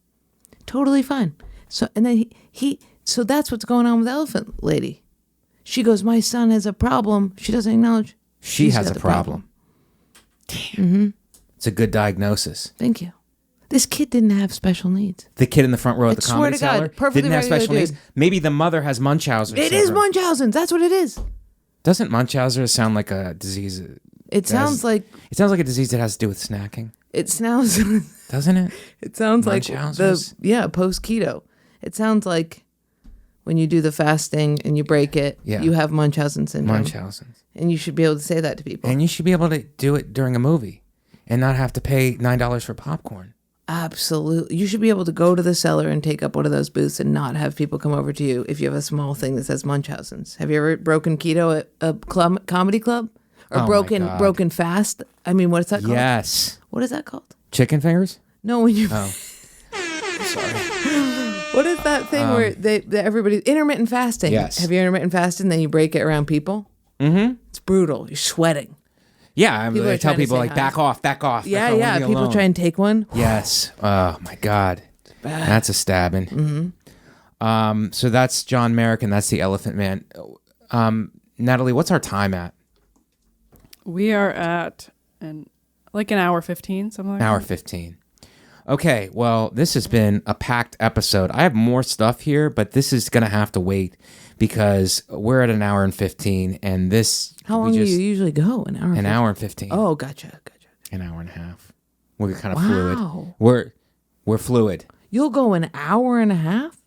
Totally fine. So, and then so that's what's going on with the elephant lady. She goes, my son has a problem. She doesn't acknowledge. She she's has got a the problem. Damn. Mm-hmm. It's a good diagnosis. Thank you. This kid didn't have special needs. The kid in the front row at the swear Comedy to God, Cellar perfectly didn't have regular special needs. dude. Maybe the mother has Munchausen It is syndrome. Munchausen's. That's what it is. Doesn't Munchausen sound like a disease? It sounds like a disease that has to do with snacking. it sounds. Doesn't it? It sounds like Munchausen's? post keto. It sounds like when you do the fasting and you break it, you have Munchausen syndrome. Munchausen's. And you should be able to say that to people. And you should be able to do it during a movie and not have to pay $9 for popcorn. Absolutely. You should be able to go to the cellar and take up one of those booths and not have people come over to you if you have a small thing that says Munchausen's. Have you ever broken keto at a comedy club? Or Oh broken fast? I mean, what is that called? Yes. What is that called? Chicken fingers? No, when you... Oh. Sorry. What is that thing where everybody... Intermittent fasting. Yes. Have you intermittent fasting, then you break it around people? Mm-hmm. It's brutal. You're sweating. Yeah, I People are tell trying to people say like, hi. back off. Yeah, back off, leave me people alone. try and take one. Yes. Oh, my God. That's a stabbing. Mm-hmm. So that's John Merrick, and that's the Elephant Man. Natalie, what's our time at? We are at an hour 15, something like Hour that. 15. Okay, well, this has been a packed episode. I have more stuff here, but this is going to have to wait because we're at an hour and 15, and this... How long do you usually go? An hour? An hour and 15. Oh, gotcha. An hour and a half. We're kind of Wow. fluid. We're fluid. You'll go an hour and a half?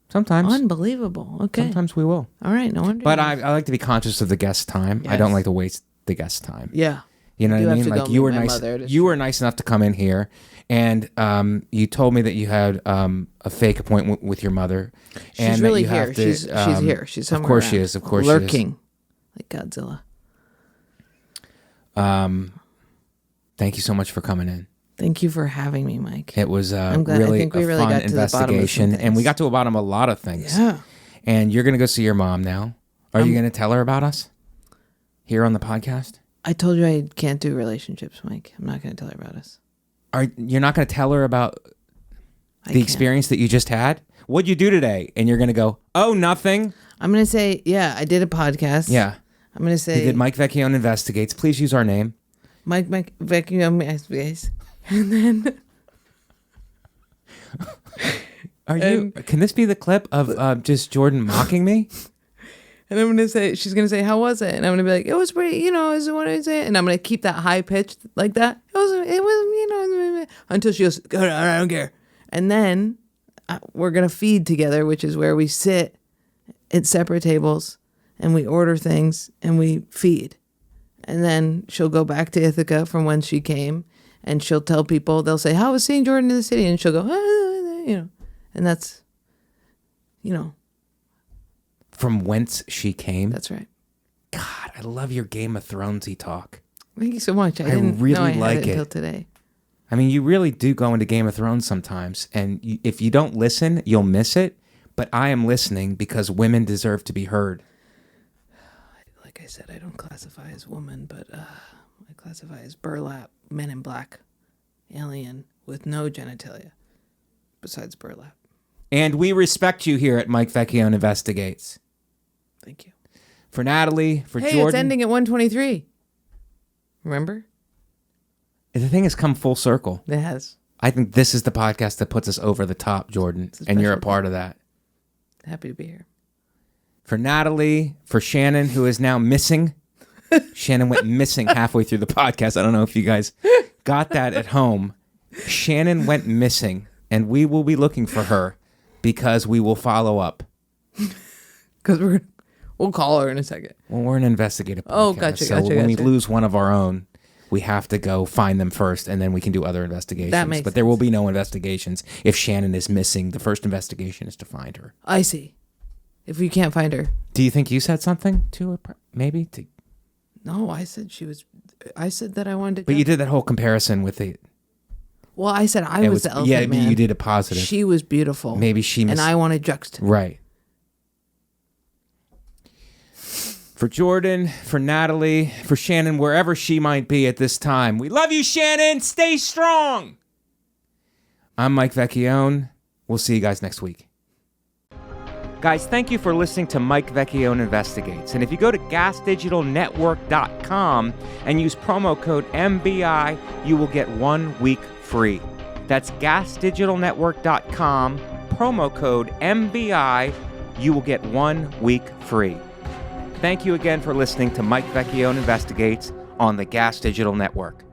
Sometimes. Unbelievable. Okay. Sometimes we will. All right, no wonder. But I like to be conscious of the guest time. I don't like to waste the guest time. Yeah. You know You what I have mean? to Like go you meet were my nice. mother. It is You were nice enough to come in here, and you told me that you had a fake appointment with your mother. And She's that really you have here. to, She's here. She's somewhere Of course around. she is. Of course she is. Lurking. Like Godzilla. Thank you so much for coming in. Thank you for having me, Mike. It was I'm glad. really I think we a really fun got to the bottom of some investigation, and we things. got to the bottom of a lot of things. Yeah. And you're going to go see your mom now. Are you going to tell her about us here on the podcast? I told you I can't do relationships, Mike. I'm not going to tell her about us. You're not going to tell her about I the can't. experience that you just had? What'd you do today? And you're going to go, oh, nothing. I'm going to say, yeah, I did a podcast. Yeah. I'm going to say... You did Mike Vecchione Investigates. Please use our name. Mike Vecchione Investigates. And then... Can this be the clip of just Jordan mocking me? And I'm going to say, she's going to say, how was it? And I'm going to be like, it was pretty, is what I say. And I'm going to keep that high pitch like that. It was, until she goes, I don't care. And then we're going to feed together, which is where we sit at separate tables and we order things and we feed. And then she'll go back to Ithaca from when she came and she'll tell people, they'll say, how was seeing Jordan in the city? And she'll go, and that's, From whence she came? That's right. God, I love your Game of Thronesy talk. Thank you so much. I really didn't know I like had it. until today. I mean, you really do go into Game of Thrones sometimes, and if you don't listen, you'll miss it. But I am listening because women deserve to be heard. Like I said, I don't classify as woman, but I classify as burlap, men in black, alien with no genitalia besides burlap. And we respect you here at Mike Vecchione Investigates. Thank you. For Natalie, for Hey, Jordan. it's ending at 1:23. Remember? The thing has come full circle. It has. I think this is the podcast that puts us over the top, Jordan, and you're a part of that. Happy to be here. For Natalie, for Shannon, who is now missing. Shannon went missing halfway through the podcast. I don't know if you guys got that at home. Shannon went missing, and we will be looking for her because we will follow up. Because we'll call her in a second. Well, we're an investigative podcast. Oh, gotcha, so gotcha, when we gotcha. lose one of our own, we have to go find them first, and then we can do other investigations. That makes But there will be no investigations if Shannon is missing. The first investigation is to find her. I see. If we can't find her. Do you think you said something to her? Maybe? No, I said that I wanted to. But you did that whole comparison with the... Well, I said I was the elephant yeah, man. you did a positive. She was beautiful. Maybe she and I wanted juxtaposed. Right. For Jordan, for Natalie, for Shannon, wherever she might be at this time. We love you, Shannon. Stay strong. I'm Mike Vecchione. We'll see you guys next week. Guys, thank you for listening to Mike Vecchione Investigates. And if you go to gasdigitalnetwork.com and use promo code MBI, you will get 1 week free. That's gasdigitalnetwork.com, promo code MVI. You will get 1 week free. Thank you again for listening to Mike Vecchione Investigates on the Gas Digital Network.